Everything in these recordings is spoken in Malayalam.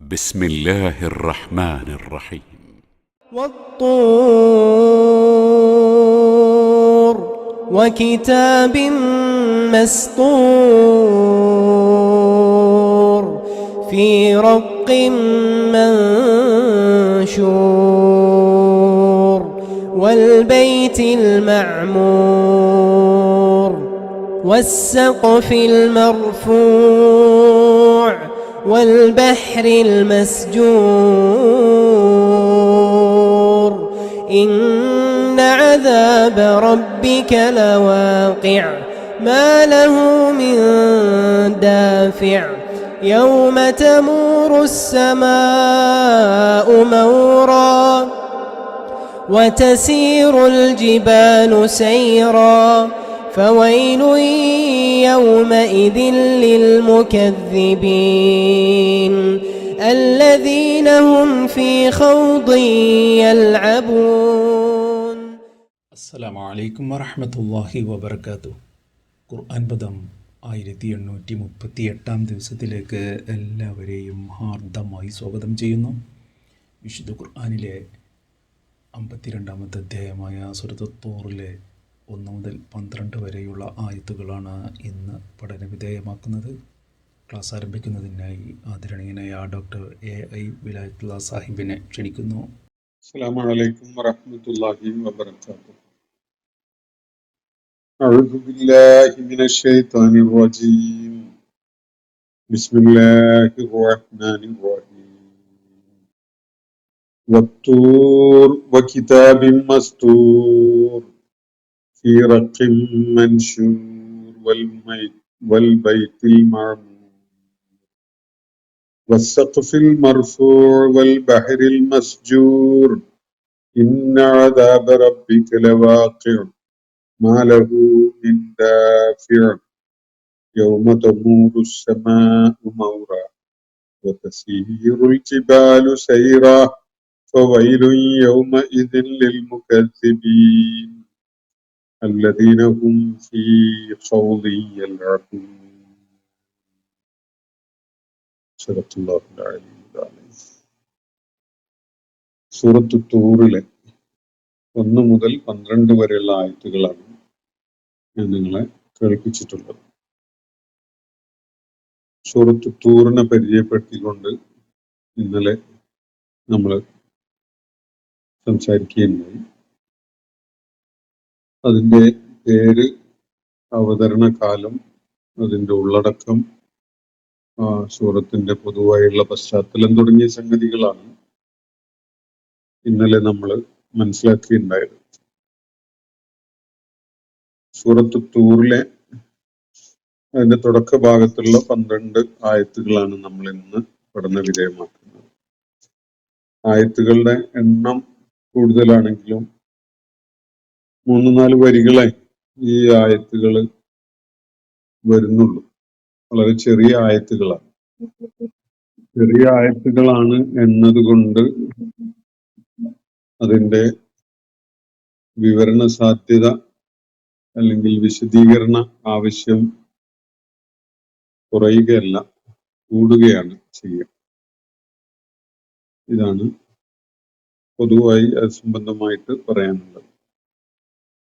بسم الله الرحمن الرحيم. والطور وكتاب مسطور في رق منشور والبيت المعمور والسقف المرفوع والبحر المسجور إن عذاب ربك لواقع ما له من دافع يوم تمور السماء مورا وتسير الجبال سيرا فويل يومئذ للمكذبين الذين هم في خوض يلعبون. അസ്സലാമു അലൈക്കും വറഹ്മത്തുള്ളാഹി വബറകാതുഹു. ഖുർആൻ പദം 1838 ദിവസത്തിലേക്ക് എല്ലാവരെയും ഹാർദമായി സ്വാഗതം ചെയ്യുന്നു. വിശുദ്ധ ഖുർആനിലെ 52-ാമത്തെ അധ്യായമായ സൂറത്തുൽ തൂറിലെ 1 മുതൽ 12 വരെയുള്ള ആയത്തുകളാണ് ഇന്ന് പഠനവിധേയമാക്കുന്നത്. ക്ലാസ് ആരംഭിക്കുന്നതിനായി ആദരണീയനായ ഡോക്ടർ AI വിലായത്തുള്ള സാഹിബിനെ ക്ഷണിക്കുന്നു. السلام عليكم ورحمة الله وبركاته. أعوذ بالله من الشيطان الرجيم. بسم الله الرحمن الرحيم. والطور وكتاب مسطور في رق منشور والبيت المعمور والسقف المرفوع والبحر المسجور إن عذاب ربك لواقع ما له من دافع يوم تمور السماء مورا وتسير الجبال سيرا فويل يومئذ للمكذبين الذين هم في خوض يلعبون. صدق الله العلي العظيم. സൂറത്ത് തൂറിലെ 1 മുതൽ 12 വരെയുള്ള ആയത്തുകളാണ് ഞാൻ നിങ്ങളെ കേൾപ്പിച്ചിട്ടുള്ളത്. സൂറത്ത് തൂറിനെ പരിചയപ്പെടുത്തിക്കൊണ്ട് ഇന്നലെ നമ്മൾ സംസാരിക്കുകയുണ്ടായി. അതിൻ്റെ പേര്, അവതരണ കാലം, അതിൻ്റെ ഉള്ളടക്കം, സൂറത്തിന്റെ പൊതുവായുള്ള പശ്ചാത്തലം തുടങ്ങിയ സംഗതികളാണ് ഇന്നലെ നമ്മൾ മനസ്സിലാക്കിയിട്ടുണ്ടായത്. സൂറത്ത് തൂറിലെ അതിന്റെ തുടക്ക ഭാഗത്തുള്ള 12 ആയത്തുകളാണ് നമ്മൾ ഇന്ന് പഠന വിധേയമാക്കുന്നത്. ആയത്തുകളുടെ എണ്ണം കൂടുതലാണെങ്കിലും 3-4 വരികളെ ഈ ആയത്തുകൾ വരുന്നുള്ളൂ. വളരെ ചെറിയ ആയത്തുകളാണ്. ചെറിയ ആയത്തുകളാണ് എന്നതുകൊണ്ട് അതിൻ്റെ വിവരണ സാധ്യത അല്ലെങ്കിൽ വിശദീകരണ ആവശ്യം കുറയുകയല്ല, കൂടുകയാണ് ചെയ്യുക. ഇതാണ് പൊതുവായി അത് സംബന്ധമായിട്ട് പറയാനുള്ളത്.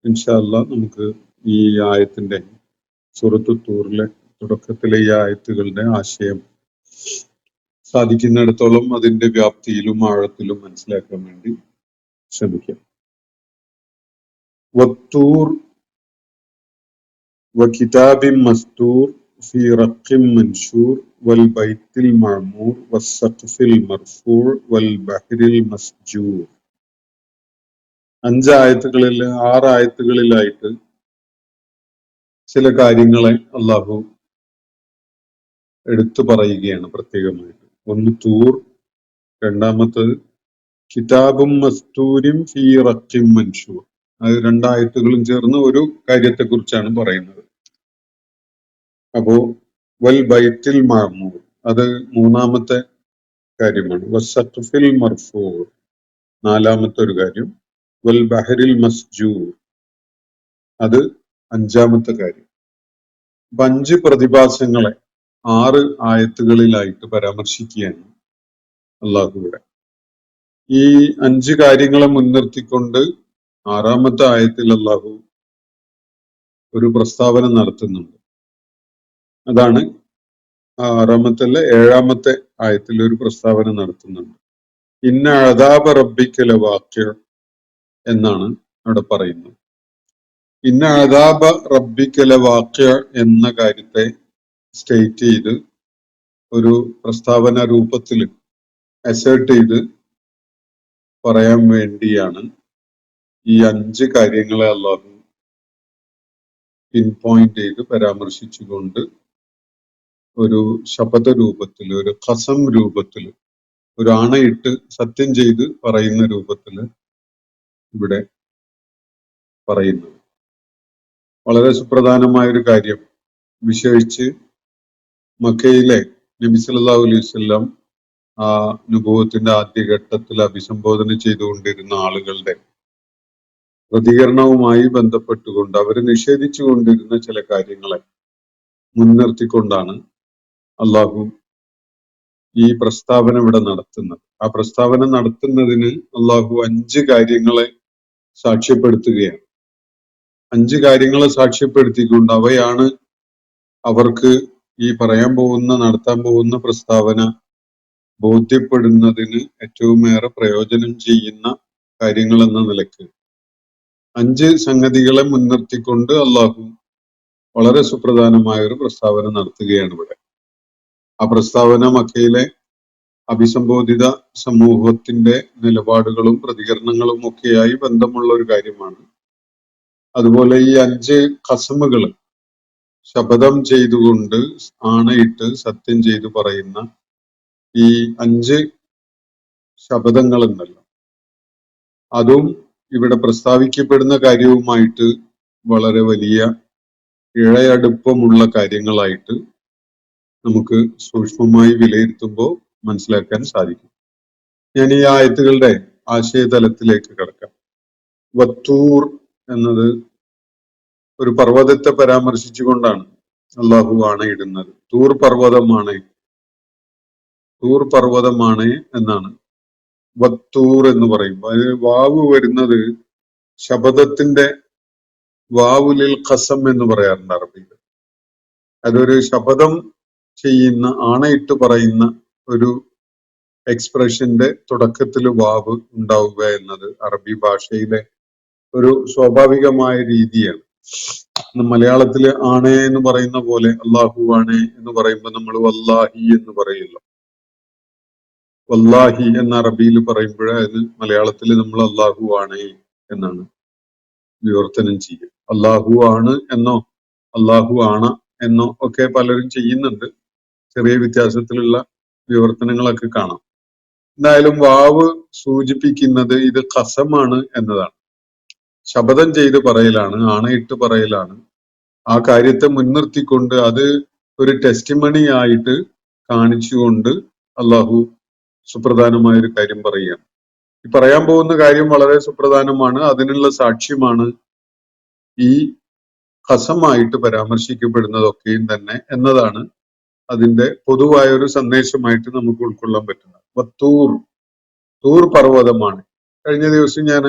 ഇൻഷാ അല്ലാഹ് നമുക്ക് ഈ ആയത്തിന്റെ, സൂറത്ത് തൂറിലെ തുടക്കത്തിലെ ഈ ആയത്തുകളുടെ ആശയം സാധിക്കുന്നിടത്തോളം അതിന്റെ വ്യാപ്തിയിലും ആഴത്തിലും മനസ്സിലാക്കാൻ വേണ്ടി ശ്രമിക്കാം. വത്തൂർ വകിതാബിൻ മസ്തൂർ ഫീ റഖിൻ മൻശൂർ വൽ ബൈത്തിൽ മഅമൂർ വസ്സഖ്ഫിൽ മർഫൂർ വൽ ബഹ്രിൽ മസ്ജൂർ. 6 ആയത്തുകളിലായിട്ട് ചില കാര്യങ്ങളെ അള്ളാഹു എടുത്തു പറയുകയാണ് പ്രത്യേകമായിട്ട്. ഒന്ന് തൂർ, രണ്ടാമത്തത് കിതാബും മസ്തൂരിൻ ഫീ റഖിൻ മൻശൂർ. അത് 2 ആയത്തുകളും ചേർന്ന് ഒരു കാര്യത്തെക്കുറിച്ചാണ് പറയുന്നത്. അപ്പോ വൽ ബൈത്തിൽ മഅമൂർ, അത് 3-ാമത്തെ കാര്യമാണ്. വസ്സഖ്ഫിൽ മർഫൂർ, 4-ാമത്തെ ഒരു കാര്യം. വൽ ബഹ്രിൽ മസ്ജൂർ, അത് 5-ാമത്തെ കാര്യം. 5 പ്രതിഭാസങ്ങളെ 6 ആയത്തുകളിലായിട്ട് പരാമർശിക്കുകയാണ്. അള്ളാഹുവിടെ ഈ 5 കാര്യങ്ങളെ മുൻനിർത്തിക്കൊണ്ട് 6-ാമത്തെ ആയത്തിൽ അള്ളാഹു ഒരു പ്രസ്താവന നടത്തുന്നുണ്ട്. അതാണ് 6-ാമത്തെ അല്ല 7-ാമത്തെ ആയത്തിൽ ഒരു പ്രസ്താവന നടത്തുന്നുണ്ട്. ഇന്ന അദാബ റബ്ബിക ലവാഖിഅ എന്നാണ് അവിടെ പറയുന്നത്. ഇന്ന അദാബ റബ്ബിക ലവാഖിഅ എന്ന കാര്യത്തെ സ്റ്റേറ്റ് ചെയ്ത് ഒരു പ്രസ്താവന രൂപത്തിൽ അസേർട്ട് ചെയ്ത് പറയാൻ വേണ്ടിയാണ് ഈ 5 കാര്യങ്ങളെ അള്ളാഹു പിൻ പോയിന്റ് ചെയ്ത് പരാമർശിച്ചുകൊണ്ട് ഒരു ശപഥ രൂപത്തിൽ, ഒരു ഖസം രൂപത്തിൽ, ഒരു ആണയിട്ട് സത്യം ചെയ്ത് പറയുന്ന രൂപത്തിൽ ഇവിടെ പറയുന്നത്. വളരെ സുപ്രധാനമായ ഒരു കാര്യം, വിശേഷിച്ച് മക്കയിലെ നബി സല്ലല്ലാഹു അലൈഹി വസല്ലം ആ നുബുവത്തിന്റെ ആദ്യഘട്ടത്തിൽ അഭിസംബോധന ചെയ്തുകൊണ്ടിരുന്ന ആളുകളുടെ പ്രതികരണവുമായി ബന്ധപ്പെട്ടുകൊണ്ട് അവർ നിഷേധിച്ചു കൊണ്ടിരുന്ന ചില കാര്യങ്ങളെ മുൻനിർത്തിക്കൊണ്ടാണ് അള്ളാഹു ഈ പ്രസ്താവന ഇവിടെ നടത്തുന്നത്. ആ പ്രസ്താവന നടത്തുന്നതിന് അള്ളാഹു 5 കാര്യങ്ങളെ സാക്ഷ്യപ്പെടുത്തുകയാണ്. 5 കാര്യങ്ങളെ സാക്ഷ്യപ്പെടുത്തിക്കൊണ്ട് അവയാണ് അവർക്ക് ഈ പറയാൻ പോകുന്ന, നടത്താൻ പോകുന്ന പ്രസ്താവന ബോധ്യപ്പെടുന്നതിന് ഏറ്റവും ഏറെ പ്രയോജനം ചെയ്യുന്ന കാര്യങ്ങൾ എന്ന നിലക്ക് 5 സംഗതികളെ മുൻനിർത്തിക്കൊണ്ട് അള്ളാഹു വളരെ സുപ്രധാനമായ ഒരു പ്രസ്താവന നടത്തുകയാണ് ഇവിടെ. ആ പ്രസ്താവന മക്കയിലെ അഭിസംബോധിത സമൂഹത്തിന്റെ നിലപാടുകളും പ്രതികരണങ്ങളും ഒക്കെയായി ബന്ധമുള്ള ഒരു കാര്യമാണ്. അതുപോലെ ഈ 5 ഖസമുകൾ, ശപഥം ചെയ്തുകൊണ്ട് ആണയിട്ട് സത്യം ചെയ്തു പറയുന്ന ഈ 5 ശപഥങ്ങളുണ്ടല്ലോ, അതും ഇവിടെ പ്രസ്താവിക്കപ്പെടുന്ന കാര്യവുമായിട്ട് വളരെ വലിയ ഇഴയടുപ്പമുള്ള കാര്യങ്ങളായിട്ട് നമുക്ക് സൂക്ഷ്മമായി വിലയിരുത്തുമ്പോൾ മനസ്സിലാക്കാൻ സാധിക്കും. ഞാൻ ഈ ആയത്തുകളുടെ ആശയതലത്തിലേക്ക് കടക്കാം. വത്തൂർ എന്നത് ഒരു പർവ്വതത്തെ പരാമർശിച്ചുകൊണ്ടാണ് അള്ളാഹു ആണയിടുന്നത്. തൂർ പർവ്വതമാണ്, തൂർ പർവ്വതമാണ് എന്നാണ് വത്തൂർ എന്ന് പറയുമ്പോൾ. അതിന് വാവ് വരുന്നത് ശപഥത്തിന്റെ വാവുലിൽ ഖസം എന്ന് പറയാറുണ്ട് അറബിയിൽ. അതൊരു ശപഥം ചെയ്യുന്ന, ആണയിട്ട് പറയുന്ന ഒരു എക്സ്പ്രഷന്റെ തുടക്കത്തിൽ വാവ് ഉണ്ടാവുക എന്നത് അറബി ഭാഷയിലെ ഒരു സ്വാഭാവികമായ രീതിയാണ്. മലയാളത്തില് ആണേ എന്ന് പറയുന്ന പോലെ അള്ളാഹു ആണേ എന്ന് പറയുമ്പോൾ നമ്മൾ വല്ലാഹി എന്ന് പറയുമല്ലോ. വല്ലാഹി എന്ന അറബിയിൽ പറയുമ്പോഴേ അത് മലയാളത്തിൽ നമ്മൾ അള്ളാഹു ആണേ എന്നാണ് വിവർത്തനം ചെയ്യുക. അള്ളാഹു ആണ് എന്നോ അള്ളാഹു ആണ എന്നോ ഒക്കെ പലരും ചെയ്യുന്നുണ്ട്. ചെറിയ വ്യത്യാസത്തിലുള്ള വിവർത്തനങ്ങളൊക്കെ കാണാം. എന്തായാലും വാവ് സൂചിപ്പിക്കുന്നത് ഇത് ഖസമാണ് എന്നതാണ്. ശപഥം ചെയ്ത് പറയലാണ്, ആണയിട്ട് പറയലാണ്. ആ കാര്യത്തെ മുൻനിർത്തിക്കൊണ്ട് അത് ഒരു ടെസ്റ്റിമണി ആയിട്ട് കാണിച്ചുകൊണ്ട് അള്ളാഹു സുപ്രധാനമായ ഒരു കാര്യം പറയുകയാണ്. ഈ പറയാൻ പോകുന്ന കാര്യം വളരെ സുപ്രധാനമാണ്. അതിനുള്ള സാക്ഷ്യമാണ് ഈ ഖസമായിട്ട് പരാമർശിക്കപ്പെടുന്നതൊക്കെയും തന്നെ എന്നതാണ് അതിന്റെ പൊതുവായ ഒരു സന്ദേശമായിട്ട് നമുക്ക് ഉൾക്കൊള്ളാൻ പറ്റുന്നത്. വത്തൂർ, തൂർ പർവ്വതമാണ്. കഴിഞ്ഞ ദിവസം ഞാൻ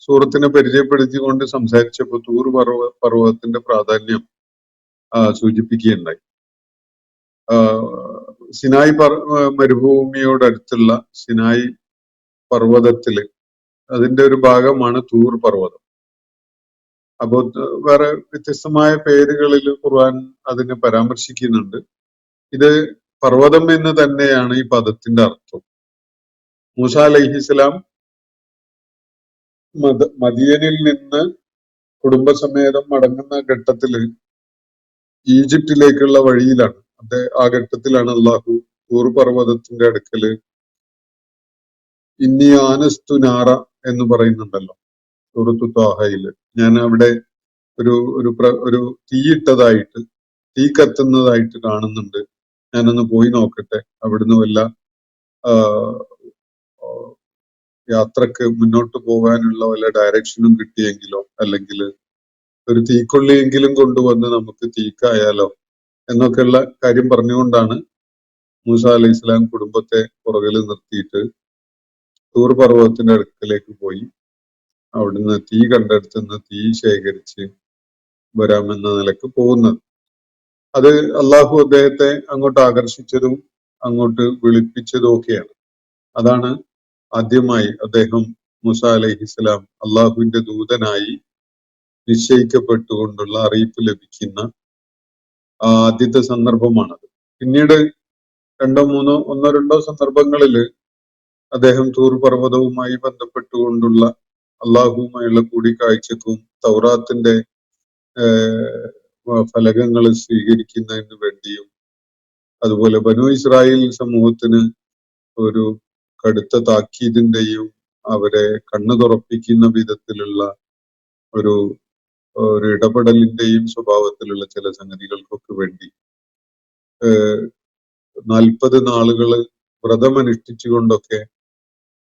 സൂറത്തിനെ പരിചയപ്പെടുത്തിക്കൊണ്ട് സംസാരിച്ചപ്പോൾ തൂർ പർവ്വതത്തിന്റെ പ്രാധാന്യം സൂചിപ്പിക്കുകയുണ്ടായി. സിനായ് മരുഭൂമിയോടടുത്തുള്ള സിനായ് പർവ്വതത്തില് അതിന്റെ ഒരു ഭാഗമാണ് തൂർ പർവ്വതം. അപ്പോ വേറെ വ്യത്യസ്തമായ പേരുകളിൽ ഖുർആൻ അതിനെ പരാമർശിക്കുന്നുണ്ട്. ഇത് പർവ്വതം എന്ന് തന്നെയാണ് ഈ പദത്തിന്റെ അർത്ഥം. മൂസ അലൈഹിസ്സലാം മദിയനിൽ നിന്ന് കുടുംബസമേതം മടങ്ങുന്ന ഘട്ടത്തില് ഈജിപ്തിലേക്കുള്ള വഴിയിലാണ്. ആ ഘട്ടത്തിലാണ് അള്ളാഹു തൂർ പർവ്വതത്തിന്റെ അടുക്കല് ഇന്നി ആനസ്തു നാറ എന്ന് പറയുന്നുണ്ടല്ലോ സൂറത്തു ത്വാഹയില്. ഞാൻ അവിടെ ഒരു തീയിട്ടതായിട്ട്, തീ കത്തുന്നതായിട്ട് കാണുന്നുണ്ട്, ഞാനൊന്ന് പോയി നോക്കട്ടെ, അവിടുന്ന് വല്ല യാത്രക്ക് മുന്നോട്ട് പോകാനുള്ള വല്ല ഡയറക്ഷനും കിട്ടിയെങ്കിലോ, അല്ലെങ്കിൽ ഒരു തീക്കൊള്ളിയെങ്കിലും കൊണ്ടുവന്ന് നമുക്ക് തീക്കായാലോ എന്നൊക്കെയുള്ള കാര്യം പറഞ്ഞുകൊണ്ടാണ് മൂസ അലൈഹി ഇസ്ലാം കുടുംബത്തെ പുറകിൽ നിർത്തിയിട്ട് തൂർ പർവ്വതത്തിന്റെ അടുക്കലേക്ക് പോയി. അവിടുന്ന് തീ കണ്ടെടുത്തുനിന്ന് തീ ശേഖരിച്ച് വരാമെന്ന നിലക്ക് പോകുന്നത്. അത് അള്ളാഹു അദ്ദേഹത്തെ അങ്ങോട്ട് ആകർഷിച്ചതും അങ്ങോട്ട് വിളിപ്പിച്ചതും ഒക്കെയാണ്. അതാണ് ആദ്യമായി അദ്ദേഹം മൂസ അലൈഹിസ്സലാം അള്ളാഹുവിന്റെ ദൂതനായി നിശ്ചയിക്കപ്പെട്ടുകൊണ്ടുള്ള അറിയിപ്പ് ലഭിക്കുന്ന ആദ്യത്തെ സന്ദർഭമാണത്. പിന്നീട് ഒന്നോ രണ്ടോ സന്ദർഭങ്ങളിൽ അദ്ദേഹം തൂർ പർവ്വതവുമായി ബന്ധപ്പെട്ടുകൊണ്ടുള്ള അള്ളാഹുവുമായുള്ള കൂടിക്കാഴ്ചക്കും തൗറാത്തിന്റെ ഫലകങ്ങൾ സ്വീകരിക്കുന്നതിന് വേണ്ടിയും അതുപോലെ ബനു ഇസ്രായേൽ സമൂഹത്തിന് ഒരു കടുത്ത താക്കീതിന്റെയും അവരെ കണ്ണു തുറപ്പിക്കുന്ന വിധത്തിലുള്ള ഒരു ഇടപെടലിന്റെയും സ്വഭാവത്തിലുള്ള ചില സംഗതികൾക്കൊക്കെ വേണ്ടി 40 നാളുകള് വ്രതമനുഷ്ഠിച്ചുകൊണ്ടൊക്കെ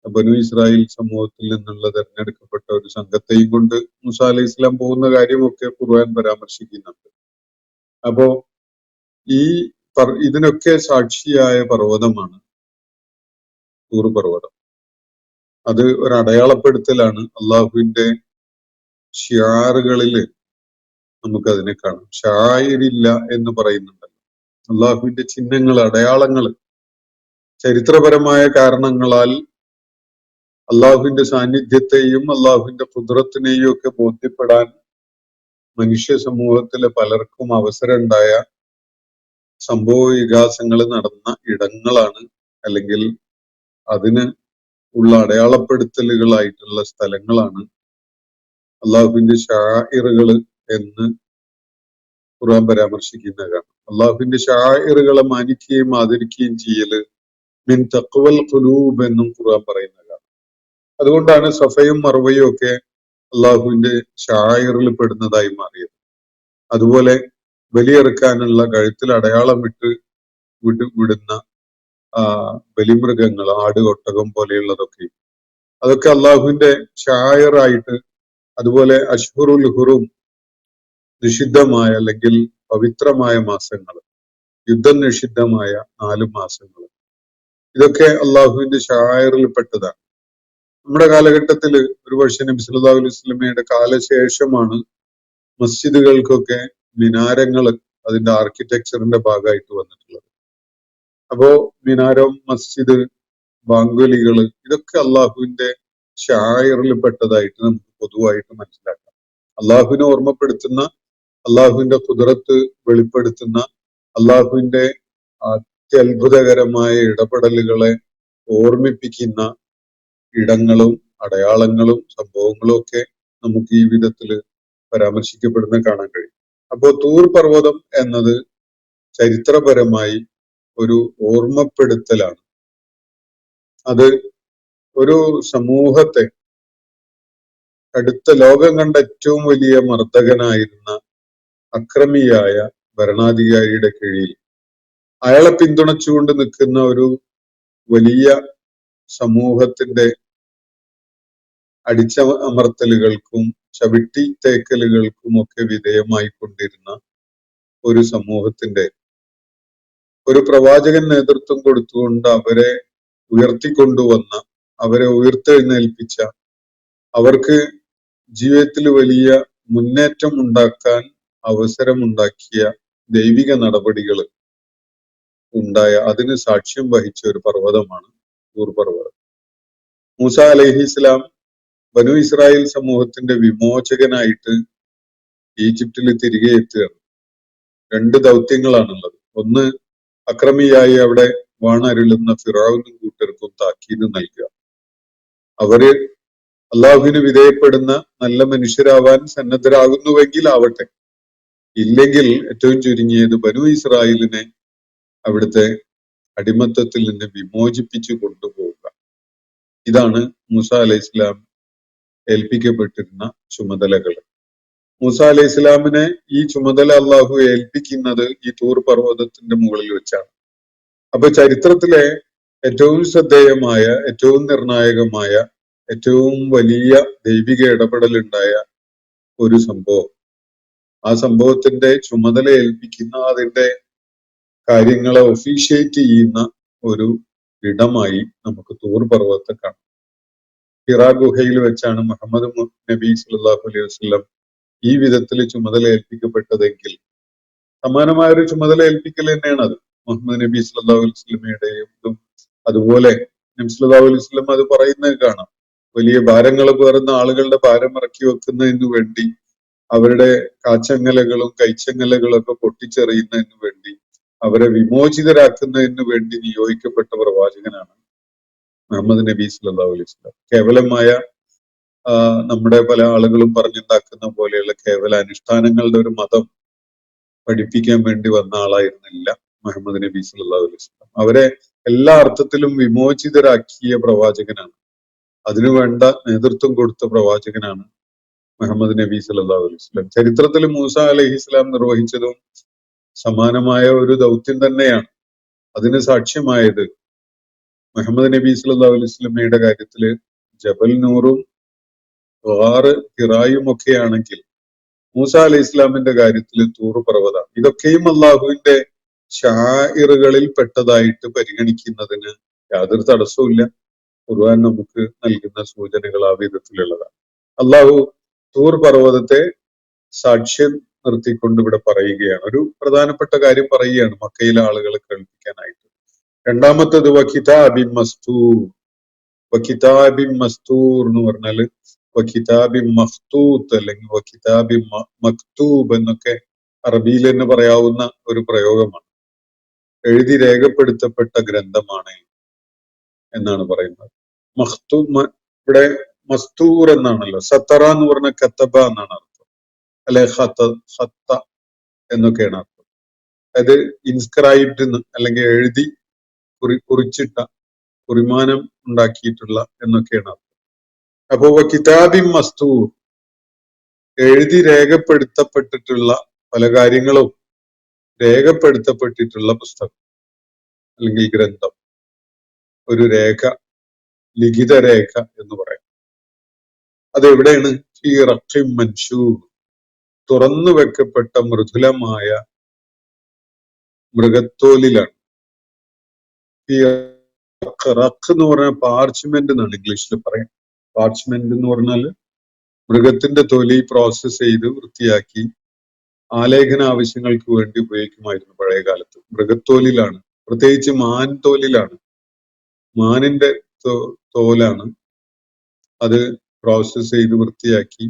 ബനു ഇസ്രായേൽ സമൂഹത്തിൽ നിന്നുള്ള തെരഞ്ഞെടുക്കപ്പെട്ട ഒരു സംഘത്തെയും കൊണ്ട് മൂസ അലൈഹി ഇസ്ലാം പോകുന്ന കാര്യമൊക്കെ ഖുർആൻ പരാമർശിക്കുന്നുണ്ട്. അപ്പോ ഇതിനൊക്കെ സാക്ഷിയായ പർവ്വതമാണ് തൂർ പർവ്വതം. അത് ഒരു അടയാളപ്പെടുത്തലാണ്. അള്ളാഹുവിന്റെ ഷിയാറുകളില് നമുക്കതിനെ കാണാം. ഷായിരില്ല എന്ന് പറയുന്നുണ്ടല്ലോ. അള്ളാഹുവിന്റെ ചിഹ്നങ്ങൾ, അടയാളങ്ങൾ ചരിത്രപരമായ കാരണങ്ങളാൽ അള്ളാഹുവിന്റെ സാന്നിധ്യത്തെയും അള്ളാഹുവിന്റെ ഖുദ്റത്തിനെയും ഒക്കെ ബോധ്യപ്പെടാൻ മനുഷ്യ സമൂഹത്തിലെ പലർക്കും അവസരം ഉണ്ടായ സംഭവ വികാസങ്ങൾ നടന്ന ഇടങ്ങളാണ്, അല്ലെങ്കിൽ അതിന് ഉള്ള അടയാളപ്പെടുത്തലുകളായിട്ടുള്ള സ്ഥലങ്ങളാണ് അള്ളാഹുവിന്റെ ഷാഇറുകൾ എന്ന് ഖുർആൻ പരാമർശിക്കുന്നതാണ്. അള്ളാഹുവിന്റെ ഷാഇറുകളെ മാനിക്കുകയും ആദരിക്കുകയും ചെയ്യല് മിൻ തഖ്വൽ ഖുലൂബ് എന്നും ഖുർആൻ പറയുന്നതാണ്. അതുകൊണ്ടാണ് സഫയും മർവയും ഒക്കെ അള്ളാഹുവിന്റെ ഷാഇറിൽ പെടുന്നതായി മാറിയത്. അതുപോലെ ബലിയെറുക്കാനുള്ള കഴുത്തിൽ അടയാളം വിടുന്ന ബലിമൃഗങ്ങൾ, ആട്, ഒട്ടകം പോലെയുള്ളതൊക്കെ അതൊക്കെ അള്ളാഹുവിന്റെ ഷായറായിട്ട്. അതുപോലെ അഷ്ഹുറുൽ ഹുറും, നിഷിദ്ധമായ അല്ലെങ്കിൽ പവിത്രമായ മാസങ്ങൾ, യുദ്ധം നിഷിദ്ധമായ 4 മാസങ്ങൾ, ഇതൊക്കെ അള്ളാഹുവിന്റെ ഷായറിൽ പെട്ടതാണ്. നമ്മുടെ കാലഘട്ടത്തിൽ ഒരുപക്ഷെ നബി സല്ലല്ലാഹു അലൈഹി വസല്ലമയുടെ കാലശേഷമാണ് മസ്ജിദുകൾക്കൊക്കെ മിനാരങ്ങൾ അതിന്റെ ആർക്കിടെക്ചറിന്റെ ഭാഗമായിട്ട് വന്നിട്ടുള്ളത്. അപ്പോ മിനാരം, മസ്ജിദ്, ബാങ്കുലികൾ, ഇതൊക്കെ അള്ളാഹുവിന്റെ ഷായറിൽ പെട്ടതായിട്ട് നമുക്ക് പൊതുവായിട്ട് മനസ്സിലാക്കാം. അള്ളാഹുവിനെ ഓർമ്മപ്പെടുത്തുന്ന, അള്ളാഹുവിന്റെ ഖുദ്റത്ത് വെളിപ്പെടുത്തുന്ന, അള്ളാഹുവിന്റെ അത്യത്ഭുതകരമായ ഇടപെടലുകളെ ഓർമ്മിപ്പിക്കുന്ന ഇടങ്ങളും അടയാളങ്ങളും സംഭവങ്ങളും ഒക്കെ നമുക്ക് ഈ വിധത്തില് പരാമർശിക്കപ്പെടുന്ന കാണാൻ കഴിയും. അപ്പോ തൂർ പർവ്വതം എന്നത് ചരിത്രപരമായി ഒരു ഓർമ്മപ്പെടുത്തലാണ്. അത് ഒരു സമൂഹത്തെ, അടുത്ത ലോകം കണ്ട ഏറ്റവും വലിയ മർദ്ദകനായിരുന്ന അക്രമിയായ ഭരണാധികാരിയുടെ കീഴിൽ അയാളെ പിന്തുണച്ചുകൊണ്ട് നിൽക്കുന്ന ഒരു വലിയ സമൂഹത്തിന്റെ അടിച്ചമർത്തലുകൾക്കും ചവിട്ടിത്തേക്കലുകൾക്കും ഒക്കെ വിധേയമായിക്കൊണ്ടിരുന്ന ഒരു സമൂഹത്തിന്റെ ഒരു പ്രവാചകൻ നേതൃത്വം കൊടുത്തുകൊണ്ട് അവരെ ഉയർത്തിക്കൊണ്ടുവന്ന, അവരെ ഉയർത്തെഴുന്നേൽപ്പിച്ച, അവർക്ക് ജീവിതത്തിൽ വലിയ മുന്നേറ്റം ഉണ്ടാക്കാൻ അവസരമുണ്ടാക്കിയ ദൈവിക നടപടികൾ ഉണ്ടായ, അതിന് സാക്ഷ്യം വഹിച്ച ഒരു പർവ്വതമാണ് തൂർ പർവ്വതം. മൂസ അലൈഹിസ്സലാം ബനു ഇസ്രായേൽ സമൂഹത്തിന്റെ വിമോചകനായിട്ട് ഈജിപ്തിൽ തിരികെ എത്തുകയാണ്. 2 ദൗത്യങ്ങളാണുള്ളത്. ഒന്ന്, അക്രമിയായി അവിടെ വാണരുളുന്ന ഫിറഔനും കൂട്ടർക്കും താക്കീത് നൽകുക. അവര് അള്ളാഹുവിന് വിധേയപ്പെടുന്ന നല്ല മനുഷ്യരാവാൻ സന്നദ്ധരാകുന്നുവെങ്കിൽ ആവട്ടെ, ഇല്ലെങ്കിൽ ഏറ്റവും ചുരുങ്ങിയത് ബനു ഇസ്രായേലിനെ അവിടുത്തെ അടിമത്തത്തിൽ നിന്ന് വിമോചിപ്പിച്ചു കൊണ്ടുപോവുക. ഇതാണ് മൂസ അലൈഹി ഇസ്ലാം ഏൽപ്പിക്കപ്പെട്ടിരുന്ന ചുമതലകൾ. മൂസ അലൈഹി ഇസ്ലാമിനെ ഈ ചുമതല അള്ളാഹു ഏൽപ്പിക്കുന്നത് ഈ തൂർ പർവ്വതത്തിന്റെ മുകളിൽ വെച്ചാണ്. അപ്പൊ ചരിത്രത്തിലെ ഏറ്റവും ശ്രദ്ധേയമായ, ഏറ്റവും നിർണായകമായ, ഏറ്റവും വലിയ ദൈവിക ഇടപെടലുണ്ടായ ഒരു സംഭവം, ആ സംഭവത്തിന്റെ ചുമതല ഏൽപ്പിക്കുന്ന, അതിന്റെ കാര്യങ്ങളെ ഒഫീഷ്യേറ്റ് ചെയ്യുന്ന ഒരു ഇടമായി നമുക്ക് തൂർ പർവ്വതത്തെ കാണാം. ഹിറാ ഗുഹയിൽ വെച്ചാണ് മുഹമ്മദ് നബി സല്ലല്ലാഹു അലൈഹി വസല്ലം ഈ വിധത്തിൽ ചുമതല ഏൽപ്പിക്കപ്പെട്ടതെങ്കിൽ സമാനമായ ഒരു ചുമതല ഏൽപ്പിക്കൽ തന്നെയാണ് അത്. മുഹമ്മദ് നബി സല്ലല്ലാഹു അലൈഹി വസല്ലമയുടെയും അതുപോലെ നബി സല്ലല്ലാഹു അലൈഹി വസല്ലം അത് പറയുന്നത് കാണാം. വലിയ ഭാരങ്ങൾ പേറുന്ന ആളുകളുടെ ഭാരം ഇറക്കി വെക്കുന്നതിന് വേണ്ടി അവരുടെ കാച്ചങ്ങലകളും കൈച്ചങ്ങലകളും ഒക്കെ പൊട്ടിച്ചെറിയുന്നതിന് വേണ്ടി അവരെ വിമോചിതരാക്കുന്നതിന് വേണ്ടി നിയോഗിക്കപ്പെട്ട പ്രവാചകനാണ് മുഹമ്മദ് നബി സല്ലല്ലാഹു അലൈഹി വസല്ലം. കേവലമായ നമ്മുടെ പല ആളുകളും പറഞ്ഞുണ്ടാക്കുന്ന പോലെയുള്ള കേവല അനുഷ്ഠാനങ്ങളുടെ ഒരു മതം പഠിപ്പിക്കാൻ വേണ്ടി വന്ന ആളായിരുന്നില്ല മുഹമ്മദ് നബി സല്ലല്ലാഹു അലൈഹി വസല്ലം. അവരെ എല്ലാ അർത്ഥത്തിലും വിമോചിതരാക്കിയ പ്രവാചകനാണ്. അതിനുവേണ്ട നേതൃത്വം കൊടുത്ത പ്രവാചകനാണ് മുഹമ്മദ് നബി സല്ലല്ലാഹു അലൈഹി വസല്ലം. ചരിത്രത്തിൽ മൂസ അലൈഹിസ്സലാം നിർവഹിച്ചതും സമാനമായ ഒരു ദൗത്യം തന്നെയാണ്. അതിന് സാക്ഷ്യമായത് മുഹമ്മദ് നബി സല്ലല്ലാഹു അലൈഹി വസല്ലമയുടെ കാര്യത്തില് ജബൽ നൂറും ഹിറായും ഒക്കെ ആണെങ്കിൽ മൂസ അലൈഹി ഇസ്ലാമിന്റെ കാര്യത്തിൽ തൂർ പർവ്വതമാണ്. ഇതൊക്കെയും അള്ളാഹുവിന്റെ ഷാഇറുകളിൽ പെട്ടതായിട്ട് പരിഗണിക്കുന്നതിന് യാതൊരു തടസ്സവുമില്ല. ഖുർആൻ നമുക്ക് നൽകുന്ന സൂചനകൾ ആ വിധത്തിലുള്ളതാണ്. അള്ളാഹു തൂർ പർവ്വതത്തെ സാക്ഷ്യം നിർത്തിക്കൊണ്ട് ഇവിടെ പറയുകയാണ്. ഒരു പ്രധാനപ്പെട്ട കാര്യം പറയുകയാണ് മക്കയിലെ ആളുകളെ കേൾപ്പിക്കാനായിട്ട്. രണ്ടാമത്തത് വകിതാബിൻ മസ്തൂർ. വകിതാബിൻ മസ്തൂർ എന്ന് പറഞ്ഞാല് വകിതാബിൻ മഖ്തൂത്ത് അല്ലെങ്കിൽ വകിതാബിൻ മക്തൂബ് എന്നൊക്കെ അറബിയിൽ തന്നെ പറയാവുന്ന ഒരു പ്രയോഗമാണ്. എഴുതി രേഖപ്പെടുത്തപ്പെട്ട ഗ്രന്ഥമാണ് എന്നാണ് പറയുന്നത്. ഇവിടെ മസ്തൂർ എന്നാണല്ലോ. സത്തറ എന്ന് പറഞ്ഞ കത്തബ എന്നാണ് അർത്ഥം, അല്ലെ ഖത്ത എന്നൊക്കെയാണ് അർത്ഥം. അതായത് ഇൻസ്ക്രൈബ്ഡ് അല്ലെങ്കിൽ എഴുതി കുറിച്ചിട്ട, കുറിമാനം ഉണ്ടാക്കിയിട്ടുള്ള എന്നൊക്കെയാണ് അർത്ഥം. അപ്പോ കിതാബിൻ മസ്തൂർ, എഴുതി രേഖപ്പെടുത്തപ്പെട്ടിട്ടുള്ള പല കാര്യങ്ങളും രേഖപ്പെടുത്തപ്പെട്ടിട്ടുള്ള പുസ്തകം അല്ലെങ്കിൽ ഗ്രന്ഥം, ഒരു രേഖ, ലിഖിത രേഖ എന്ന് പറയാം. അതെവിടെയാണ്? ഫീ റഖിം മൻശൂർ, തുറന്നു വെക്കപ്പെട്ട മൃദുലമായ മൃഗത്തോലിലാണ്. ഈ റഖ് എന്ന് പറഞ്ഞാൽ പാർച്ച്മെന്റ് എന്നാണ് ഇംഗ്ലീഷിൽ പറയാം. പാർച്ച്മെന്റ് എന്ന് പറഞ്ഞാൽ മൃഗത്തിന്റെ തൊലി പ്രോസസ് ചെയ്ത് വൃത്തിയാക്കി ആലേഖന ആവശ്യങ്ങൾക്ക് വേണ്ടി ഉപയോഗിക്കുമായിരുന്നു പഴയ കാലത്ത്. മൃഗത്തോലിലാണ്, പ്രത്യേകിച്ച് മാൻ തോലിലാണ്, മാനിന്റെ തോലാണ്. അത് പ്രോസസ് ചെയ്ത് വൃത്തിയാക്കി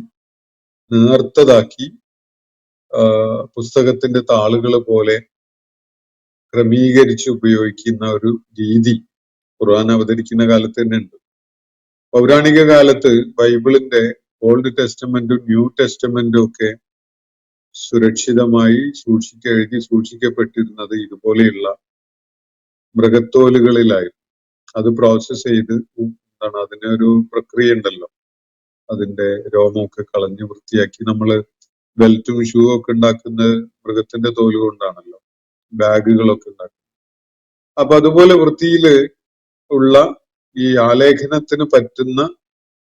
നേർത്തതാക്കി പുസ്തകത്തിന്റെ താളുകൾ പോലെ ക്രമീകരിച്ച് ഉപയോഗിക്കുന്ന ഒരു രീതി ഖുർആൻ അവതരിക്കുന്ന കാലത്ത് തന്നെ ഉണ്ട്. പൗരാണിക കാലത്ത് ബൈബിളിന്റെ ഓൾഡ് ടെസ്റ്റമെന്റും ന്യൂ ടെസ്റ്റമെന്റും ഒക്കെ സുരക്ഷിതമായി എഴുതി സൂക്ഷിക്കപ്പെട്ടിരുന്നത് ഇതുപോലെയുള്ള മൃഗത്തോലുകളിലായിരുന്നു. അത് പ്രോസസ് ചെയ്ത് അതിനൊരു പ്രക്രിയ ഉണ്ടല്ലോ, അതിന്റെ രോമമൊക്കെ കളഞ്ഞ് വൃത്തിയാക്കി. നമ്മള് ബെൽറ്റും ഷൂ ഒക്കെ ഉണ്ടാക്കുന്നത് മൃഗത്തിന്റെ തോല് കൊണ്ടാണല്ലോ, ബാഗുകളൊക്കെ ഉണ്ടാക്കുന്നത്. അപ്പൊ അതുപോലെ വൃത്തിയില് ഉള്ള ഈ ആലേഖനത്തിന് പറ്റുന്ന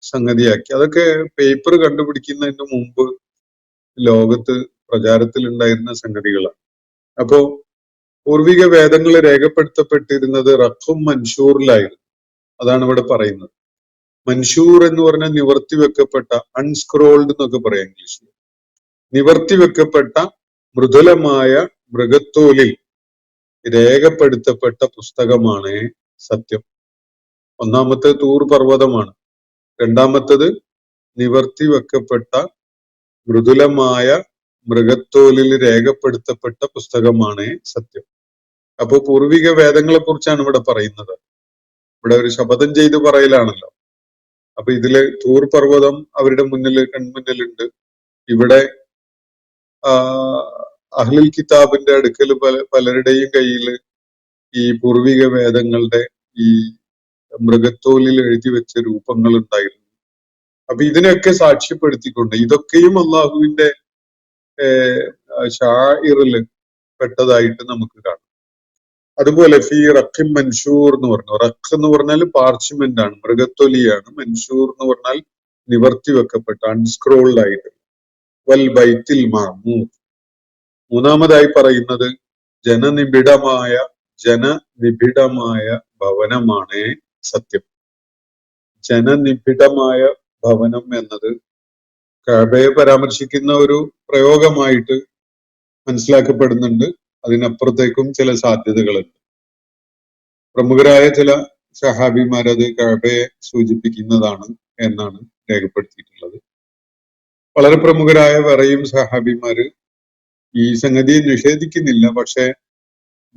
സംഗതിയാക്കി. അതൊക്കെ പേപ്പർ കണ്ടുപിടിക്കുന്നതിന് മുമ്പ് ലോകത്ത് പ്രചാരത്തിൽ ഉണ്ടായിരുന്ന സംഗതികളാണ്. അപ്പോ പൂർവിക വേദങ്ങൾ രേഖപ്പെടുത്തപ്പെട്ടിരുന്നത് റഖും മൻഷൂറിലായിരുന്നു. അതാണ് ഇവിടെ പറയുന്നത്. മൻഷൂർ എന്ന് പറഞ്ഞാൽ നിവർത്തി വെക്കപ്പെട്ട, അൺസ്ക്രോൾഡ് എന്നൊക്കെ പറയാം ഇംഗ്ലീഷിൽ. നിവർത്തി വെക്കപ്പെട്ട മൃദുലമായ മൃഗത്തോലിൽ രേഖപ്പെടുത്തപ്പെട്ട പുസ്തകമാണ് സത്യം. ഒന്നാമത്തെ തൂർ പർവ്വതമാണ്. രണ്ടാമത്തത് നിവർത്തി വെക്കപ്പെട്ട മൃദുലമായ മൃഗത്തോലിൽ രേഖപ്പെടുത്തപ്പെട്ട പുസ്തകമാണ് സത്യം. അപ്പോ പൂർവിക വേദങ്ങളെ കുറിച്ചാണ് ഇവിടെ പറയുന്നത്. ഇവിടെ ഒരു ശപഥം ചെയ്ത് പറയലാണല്ലോ. അപ്പൊ ഇതില് തൂർ പർവ്വതം അവരുടെ കൺമുന്നിലുണ്ട്. ഇവിടെ അഹ്ലുൽ കിതാബിന്റെ അടുക്കൽ പലരുടെയും കയ്യിൽ ഈ പൂർവിക വേദങ്ങളുടെ ഈ മൃഗത്തോലിൽ എഴുതി വെച്ച രൂപങ്ങൾ ഉണ്ടായിരുന്നു. അപ്പൊ ഇതിനെയൊക്കെ സാക്ഷ്യപ്പെടുത്തിക്കൊണ്ട് ഇതൊക്കെയും അള്ളാഹുവിന്റെ ഷാഇറില് പെട്ടതായിട്ട് നമുക്ക് കാണാം. അതുപോലെ ഫീ റഖിം മൻഷൂർ എന്ന് പറഞ്ഞു. റഖ് എന്ന് പറഞ്ഞാൽ പാർച്ച്മെന്റ് ആണ്, മൃഗത്തൊലിയാണ്. മൻഷൂർ എന്ന് പറഞ്ഞാൽ നിവർത്തി വെക്കപ്പെട്ട, അൺസ്ക്രോൾഡ് ആയിട്ട്. വൽ ബൈത്തിൽ മാമൂർ. മൂന്നാമതായി പറയുന്നത് ജനനിബിഡമായ ജനനിബിഡമായ ഭവനമാണ് സത്യം. ജനനിബിഡമായ ഭവനം എന്നത് കഅബയെ പരാമർശിക്കുന്ന ഒരു പ്രയോഗമായിട്ട് മനസ്സിലാക്കപ്പെടുന്നുണ്ട്. അതിനപ്പുറത്തേക്കും ചില സാധ്യതകളുണ്ട്. പ്രമുഖരായ ചില സഹാബിമാർ അത് കഅബയെ സൂചിപ്പിക്കുന്നതാണ് എന്നാണ് രേഖപ്പെടുത്തിയിട്ടുള്ളത്. വളരെ പ്രമുഖരായ വേറെയും സഹാബിമാര് ഈ സംഗതിയെ നിഷേധിക്കുന്നില്ല. പക്ഷെ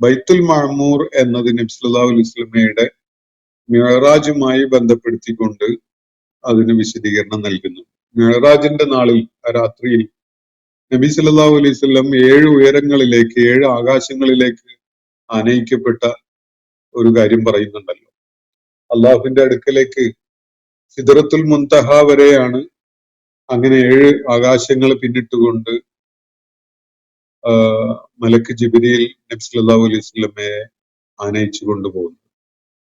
ബൈത്തുൽ മഅമൂർ എന്നത് നബി സല്ലല്ലാഹു അലൈഹി വസല്ലമയുടെ മിഅ്റാജുമായി ബന്ധപ്പെടുത്തിക്കൊണ്ട് അതിന് വിശദീകരണം നൽകുന്നു. മിഅ്റാജിന്റെ നാളിൽ, രാത്രിയിൽ നബി സല്ലല്ലാഹു അലൈഹി വസല്ലം 7 ഉയരങ്ങളിലേക്ക്, 7 ആകാശങ്ങളിലേക്ക് ആനയിക്കപ്പെട്ട ഒരു കാര്യം പറയുന്നുണ്ടല്ലോ. അള്ളാഹുവിന്റെ അടുക്കലേക്ക് സിദ്റത്തുൽ മുൻതഹ വരെയാണ് അങ്ങനെ 7 ആകാശങ്ങൾ പിന്നിട്ടുകൊണ്ട് മലക്ക് ജിബ്രീൽ നബി സല്ലല്ലാഹു അലൈഹി വസല്ലമയെ ആനയിച്ചു കൊണ്ടുപോകുന്നു.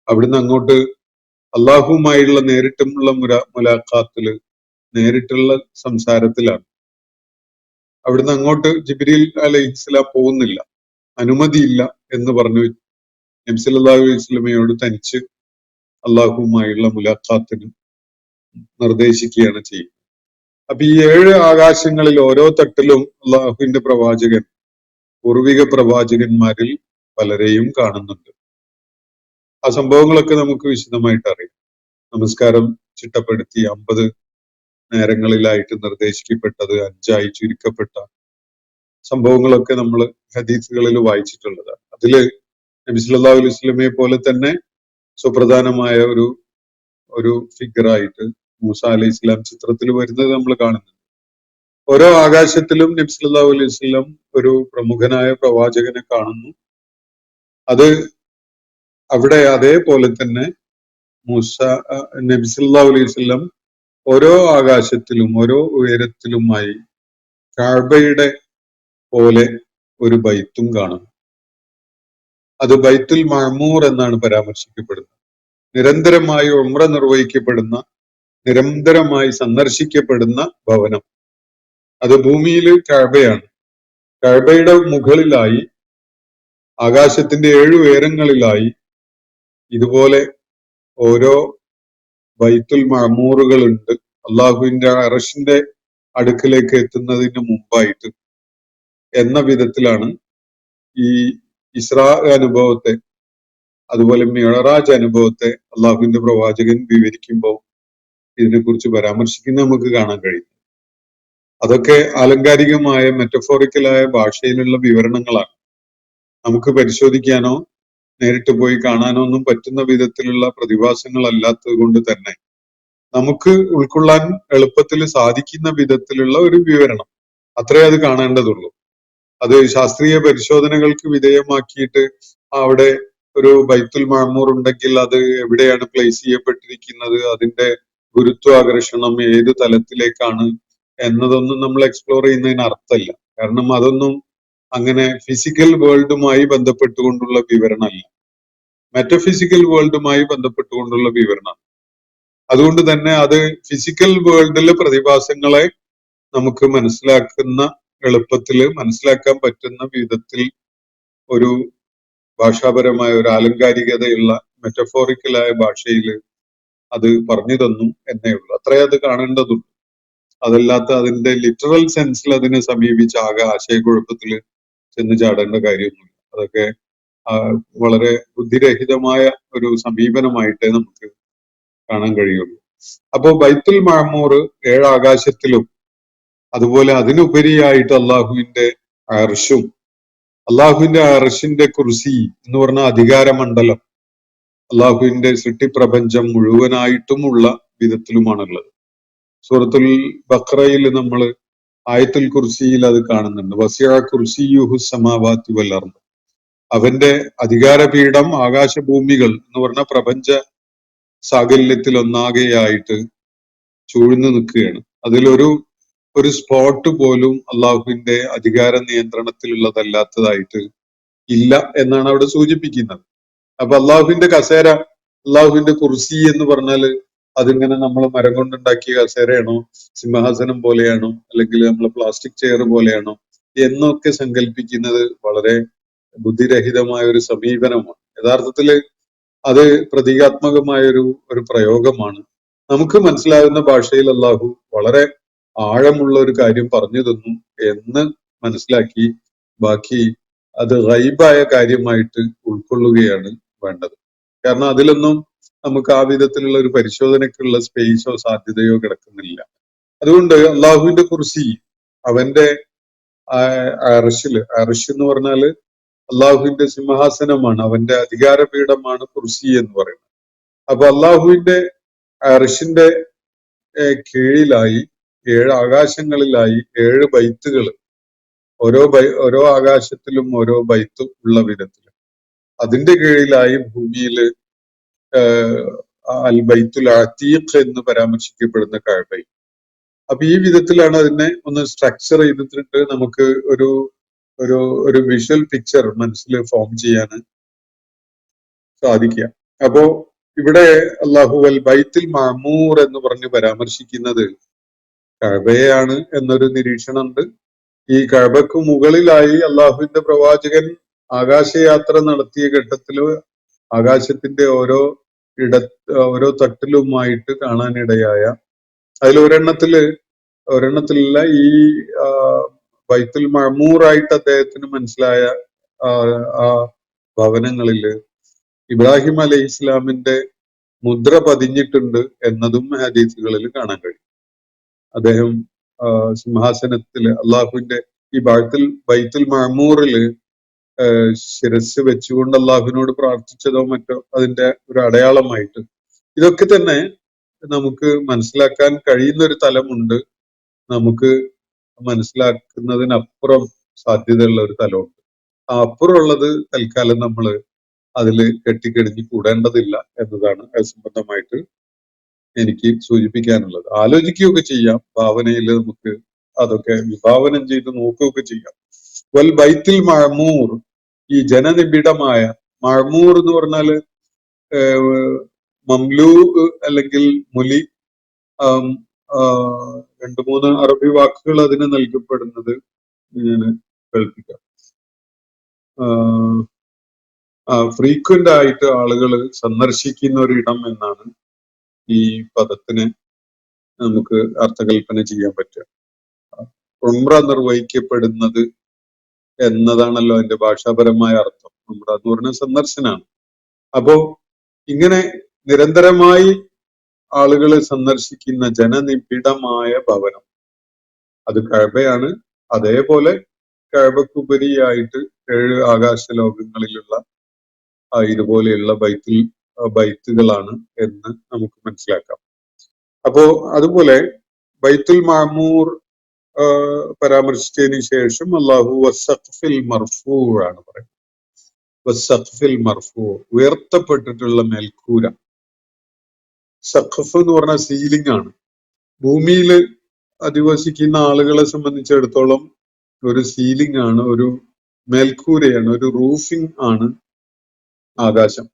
അവിടുന്ന് അങ്ങോട്ട് അള്ളാഹുവുമായുള്ള നേരിട്ടുള്ള മുലാഖാത്തില്, നേരിട്ടുള്ള സംസാരത്തിലാണ്. അവിടുന്ന് അങ്ങോട്ട് ജിബ്രീൽ അലൈഹിസ്സലാം പോകുന്നില്ല, അനുമതിയില്ല എന്ന് പറഞ്ഞു നബി സല്ലല്ലാഹു അലൈഹി വസല്ലമയോട് തനിച്ച് അള്ളാഹുവുമായുള്ള മുലാഖാത്തിന് നിർദ്ദേശിക്കുകയാണ് ചെയ്യുന്നത്. അപ്പൊ ഈ 7 ആകാശങ്ങളിൽ ഓരോ തട്ടിലും അള്ളാഹുവിന്റെ പ്രവാചകൻ പൂർവിക പ്രവാചകന്മാരിൽ പലരെയും കാണുന്നുണ്ട്. ആ സംഭവങ്ങളൊക്കെ നമുക്ക് വിശദമായിട്ട് അറിയാം. നമസ്കാരം ചിട്ടപ്പെടുത്തി 50 നേരങ്ങളിലായിട്ട് നിർദ്ദേശിക്കപ്പെട്ടത് 5 ചുരുക്കപ്പെട്ട സംഭവങ്ങളൊക്കെ നമ്മൾ ഹദീസുകളിൽ വായിച്ചിട്ടുള്ളതാണ്. അതില് നബി സല്ലല്ലാഹു അലൈഹി വസല്ലമയെ പോലെ തന്നെ സുപ്രധാനമായ ഒരു ഫിഗറായിട്ട് മൂസ അലൈഹി ഇസ്ലാം ചിത്രത്തിൽ വരുന്നത് നമ്മൾ കാണുന്നുണ്ട്. ഓരോ ആകാശത്തിലും നബി സല്ലല്ലാഹു അലൈഹി വസല്ലം ഒരു പ്രമുഖനായ പ്രവാചകനെ കാണുന്നു. അത് അവിടെ അതേപോലെ തന്നെ നബി സല്ലല്ലാഹു അലൈഹി വസല്ലം ഓരോ ആകാശത്തിലും ഓരോ ഉയരത്തിലുമായി കഅബയുടെ പോലെ ഒരു ബൈത്തും കാണുന്നു. അത് ബൈത്തുൽ മഅമൂർ എന്നാണ് പരാമർശിക്കപ്പെടുന്നത്. നിരന്തരമായി ഉംറ നിർവഹിക്കപ്പെടുന്ന, നിരന്തരമായി സന്ദർശിക്കപ്പെടുന്ന ഭവനം. അത് ഭൂമിയിൽ കഅബയാണ്. കഅബയുടെ മുകളിലായി, ആകാശത്തിന്റെ 7 ഉയരങ്ങളിലായി ഇതുപോലെ ഓരോ ബൈത്തുൽ മഅമൂറുകളുണ്ട്. അള്ളാഹുവിന്റെ അർശിന്റെ അടുക്കിലേക്ക് എത്തുന്നതിന് മുമ്പായിട്ട് എന്ന വിധത്തിലാണ് ഈ ഇസ്രാ അനുഭവത്തെ, അതുപോലെ മിഅ്റാജ് അനുഭവത്തെ അള്ളാഹുവിന്റെ പ്രവാചകൻ വിവരിക്കുമ്പോൾ ഇതിനെക്കുറിച്ച് പരാമർശിക്കുന്ന നമുക്ക് കാണാൻ കഴിയും. അതൊക്കെ ആലങ്കാരികമായ മെറ്റഫോറിക്കലായ ഭാഷയിലുള്ള വിവരണങ്ങളാണ്. നമുക്ക് പരിശോധിക്കാനോ നേരിട്ട് പോയി കാണാനോ ഒന്നും പറ്റുന്ന വിധത്തിലുള്ള പ്രതിഭാസങ്ങളല്ലാത്തത് കൊണ്ട് തന്നെ നമുക്ക് ഉൾക്കൊള്ളാൻ എളുപ്പത്തിൽ സാധിക്കുന്ന വിധത്തിലുള്ള ഒരു വിവരണം, അത്രേ അത് കാണേണ്ടതുള്ളൂ. അത് ശാസ്ത്രീയ പരിശോധനകൾക്ക് വിധേയമാക്കിയിട്ട് അവിടെ ഒരു ബൈത്തുൽ മഅമൂർ ഉണ്ടെങ്കിൽ അത് എവിടെയാണ് പ്ലേസ് ചെയ്യപ്പെട്ടിരിക്കുന്നത്, അതിന്റെ ഗുരുത്വാകർഷണം ഏത് തലത്തിലേക്കാണ് എന്നതൊന്നും നമ്മൾ എക്സ്പ്ലോർ ചെയ്യുന്നതിന് അർത്ഥമില്ല. കാരണം അതൊന്നും അങ്ങനെ ഫിസിക്കൽ വേൾഡുമായി ബന്ധപ്പെട്ടുകൊണ്ടുള്ള വിവരണമല്ല, മെറ്റഫിസിക്കൽ വേൾഡുമായി ബന്ധപ്പെട്ടുകൊണ്ടുള്ള വിവരണമാണ്. അതുകൊണ്ട് തന്നെ അത് ഫിസിക്കൽ വേൾഡിലെ പ്രതിഭാസങ്ങളെ നമുക്ക് മനസ്സിലാക്കുന്ന, എളുപ്പത്തിൽ മനസ്സിലാക്കാൻ പറ്റുന്ന വിധത്തിൽ ഒരു ഭാഷാപരമായ ഒരു ആലങ്കാരികതയുള്ള മെറ്റഫോറിക്കലായ ഭാഷയിൽ അത് പറഞ്ഞു തന്നു എന്നേ ഉള്ളൂ. അത്രേ അത് കാണേണ്ടതുള്ളൂ. അതല്ലാത്ത അതിന്റെ ലിറ്ററൽ സെൻസിൽ അതിനെ സമീപിച്ച് ആകെ ആശയക്കുഴപ്പത്തിൽ ചെന്ന് ചാടേണ്ട കാര്യമൊന്നുമില്ല. അതൊക്കെ വളരെ ബുദ്ധിരഹിതമായ ഒരു സമീപനമായിട്ടേ നമുക്ക് കാണാൻ കഴിയുള്ളൂ. അപ്പോ ബൈത്തുൽ മഅമൂർ 7 ആകാശത്തിലും, അതുപോലെ അതിനുപരിയായിട്ട് അള്ളാഹുവിന്റെ അർശും, അള്ളാഹുവിന്റെ അർശിന്റെ കുർസി എന്ന് പറഞ്ഞ അധികാരമണ്ഡലം അള്ളാഹുവിന്റെ സൃഷ്ടിപ്രപഞ്ചം മുഴുവനായിട്ടുമുള്ള വിധത്തിലുമാണുള്ളത്. സൂറത്തുൽ ബഖറയിൽ നമ്മൾ ആയത്തുൽ കുർസിയിൽ അത് കാണുന്നുണ്ട്. വസിഅ കുർസിയുഹു സമാവാതി വൽ അർദ്. അവന്റെ അധികാരപീഠം ആകാശഭൂമികൾ എന്ന് പറഞ്ഞ പ്രപഞ്ച സാകല്യത്തിൽ ഒന്നാകെയായിട്ട് ചൂഴ്ന്നു നിൽക്കുകയാണ്. അതിലൊരു സ്പോട്ട് പോലും അള്ളാഹുവിന്റെ അധികാര നിയന്ത്രണത്തിലുള്ളതല്ലാത്തതായിട്ട് ഇല്ല എന്നാണ് അവിടെ സൂചിപ്പിക്കുന്നത്. അപ്പൊ അള്ളാഹുവിന്റെ കസേര, അള്ളാഹുവിന്റെ കുർസി എന്ന് പറഞ്ഞാല് അതിങ്ങനെ നമ്മൾ മരം കൊണ്ടുണ്ടാക്കിയ കസേരയാണോ, സിംഹാസനം പോലെയാണോ, അല്ലെങ്കിൽ നമ്മൾ പ്ലാസ്റ്റിക് ചെയർ പോലെയാണോ എന്നൊക്കെ സങ്കല്പിക്കുന്നത് വളരെ ബുദ്ധിരഹിതമായ ഒരു സമീപനമാണ്. യഥാർത്ഥത്തില് അത് പ്രതീകാത്മകമായ ഒരു പ്രയോഗമാണ്. നമുക്ക് മനസ്സിലാകുന്ന ഭാഷയിൽ അള്ളാഹു വളരെ ആഴമുള്ള ഒരു കാര്യം പറഞ്ഞു തന്നു എന്ന് മനസ്സിലാക്കി ബാക്കി അത് ഗൈബായ കാര്യമായിട്ട് ഉൾക്കൊള്ളുകയാണ് വേണ്ടത്. കാരണം അതിലൊന്നും നമുക്ക് ആ വിധത്തിലുള്ള ഒരു പരിശോധനയ്ക്കുള്ള സ്പേസോ സാധ്യതയോ കിടക്കുന്നില്ല. അതുകൊണ്ട് അള്ളാഹുവിന്റെ കുർസി അവന്റെ അർശ് എന്ന് പറഞ്ഞാല് അള്ളാഹുവിന്റെ സിംഹാസനമാണ്, അവന്റെ അധികാരപീഠമാണ് കുർസി എന്ന് പറയുന്നത്. അപ്പൊ അള്ളാഹുവിന്റെ അർശിന്റെ കീഴിലായി 7 ആകാശങ്ങളിലായി 7 ബൈത്തുകൾ, ഓരോ ആകാശത്തിലും ഓരോ ബൈത്ത് ഉള്ള വിധത്തിൽ അതിന്റെ കീഴിലായി ഭൂമിയില് അൽ ബൈത്തുൽ അതീഖ് എന്ന് പരാമർശിക്കപ്പെടുന്ന കഅബയും. അപ്പൊ ഈ വിധത്തിലാണ് അതിനെ ഒന്ന് സ്ട്രക്ചർ ചെയ്തിട്ട് നമുക്ക് ഒരു ഒരു ഒരു വിഷ്വൽ പിക്ചർ മനസ്സിൽ ഫോം ചെയ്യാൻ സാധിക്കുക. അപ്പോ ഇവിടെ അല്ലാഹു അൽ ബൈത്തുൽ മഅമൂർ എന്ന് പറഞ്ഞ് പരാമർശിക്കുന്നത് കഅബയാണ് എന്നൊരു നിരീക്ഷണമുണ്ട്. ഈ കഅബക്ക് മുകളിലായി അള്ളാഹുവിന്റെ പ്രവാചകൻ ആകാശയാത്ര നടത്തിയ ഘട്ടത്തില് ആകാശത്തിന്റെ ഓരോ തട്ടിലുമായിട്ട് കാണാനിടയായ അതിൽ ഒരെണ്ണത്തിലുള്ള ഈ ബൈത്തുൽ മഅമൂറായിട്ട് അദ്ദേഹത്തിന് മനസ്സിലായ ആ ഭവനങ്ങളില് ഇബ്രാഹിം അലൈഹി ഇസ്ലാമിന്റെ മുദ്ര പതിഞ്ഞിട്ടുണ്ട് എന്നതും ഹദീസുകളിൽ കാണാൻ കഴിയും. അദ്ദേഹം സിംഹാസനത്തില് അള്ളാഹുവിന്റെ ഈ ബൈത്തുൽ മഅമൂറില് ശിരസ് വെച്ചുകൊണ്ട് അള്ളാഹുവിനോട് പ്രാർത്ഥിച്ചതോ മറ്റോ അതിന്റെ ഒരു അടയാളമായിട്ട് ഇതൊക്കെ തന്നെ നമുക്ക് മനസ്സിലാക്കാൻ കഴിയുന്ന ഒരു തലമുണ്ട്. നമുക്ക് മനസ്സിലാക്കുന്നതിനപ്പുറം സാധ്യതയുള്ള ഒരു തലമുണ്ട്. ആ അപ്പുറമുള്ളത് തൽക്കാലം നമ്മൾ അതിൽ കെട്ടിക്കിടഞ്ഞ് കൂടേണ്ടതില്ല എന്നതാണ് അത് സംബന്ധമായിട്ട് എനിക്ക് സൂചിപ്പിക്കാനുള്ളത്. ആലോചിക്കുകയൊക്കെ ചെയ്യാം, ഭാവനയിൽ നമുക്ക് അതൊക്കെ വിഭാവനം ചെയ്ത് നോക്കുകയൊക്കെ ചെയ്യാം. വൽ ബൈത്തുൽ മഅമൂർ, ഈ ജനനിബിഡമായ മഅമൂർ എന്ന് പറഞ്ഞാല് മംലൂ അല്ലെങ്കിൽ മുലി, 2-3 അറബി വാക്കുകൾ അതിന് നൽകപ്പെടുന്നത് ഞാൻ കേൾപ്പിക്കാം. ഫ്രീക്വന്റ് ആയിട്ട് ആളുകൾ സന്ദർശിക്കുന്ന ഒരു ഇടം എന്നാണ് ഈ പദത്തിന് നമുക്ക് അർത്ഥകൽപ്പന ചെയ്യാൻ പറ്റുക. ഉംറ നിർവഹിക്കപ്പെടുന്നത് എന്നതാണല്ലോ അതിന്റെ ഭാഷാപരമായ അർത്ഥം. ഉംറ എന്ന് പറഞ്ഞ സന്ദർശനാണ്. അപ്പോ ഇങ്ങനെ നിരന്തരമായി ആളുകൾ സന്ദർശിക്കുന്ന ജനനിബിഡമായ ഭവനം അത് കഅബയാണ്. അതേപോലെ കഅബക്കുപരിയായിട്ട് 7 ആകാശ ലോകങ്ങളിലുള്ള ഇതുപോലെയുള്ള ബൈത്തുകളാണ് എന്ന് നമുക്ക് മനസ്സിലാക്കാം. അപ്പോ അതുപോലെ ബൈത്തുൽ മഅമൂർ പരാമർശിച്ചതിന് ശേഷം അല്ലാഹു വസ്സഖ്ഫിൽ മർഫൂ ആണ് പറയുന്നത്. വസ്സഖ്ഫിൽ മർഫൂ, ഉയർത്തപ്പെട്ടിട്ടുള്ള മേൽക്കൂര. സഖഫ് എന്ന് പറഞ്ഞാൽ സീലിംഗ് ആണ്. ഭൂമിയിൽ അധിവസിക്കുന്ന ആളുകളെ സംബന്ധിച്ചിടത്തോളം ഒരു സീലിംഗ് ആണ്, ഒരു മേൽക്കൂരയാണ്, ഒരു റൂഫിംഗ് ആണ് ആകാശം.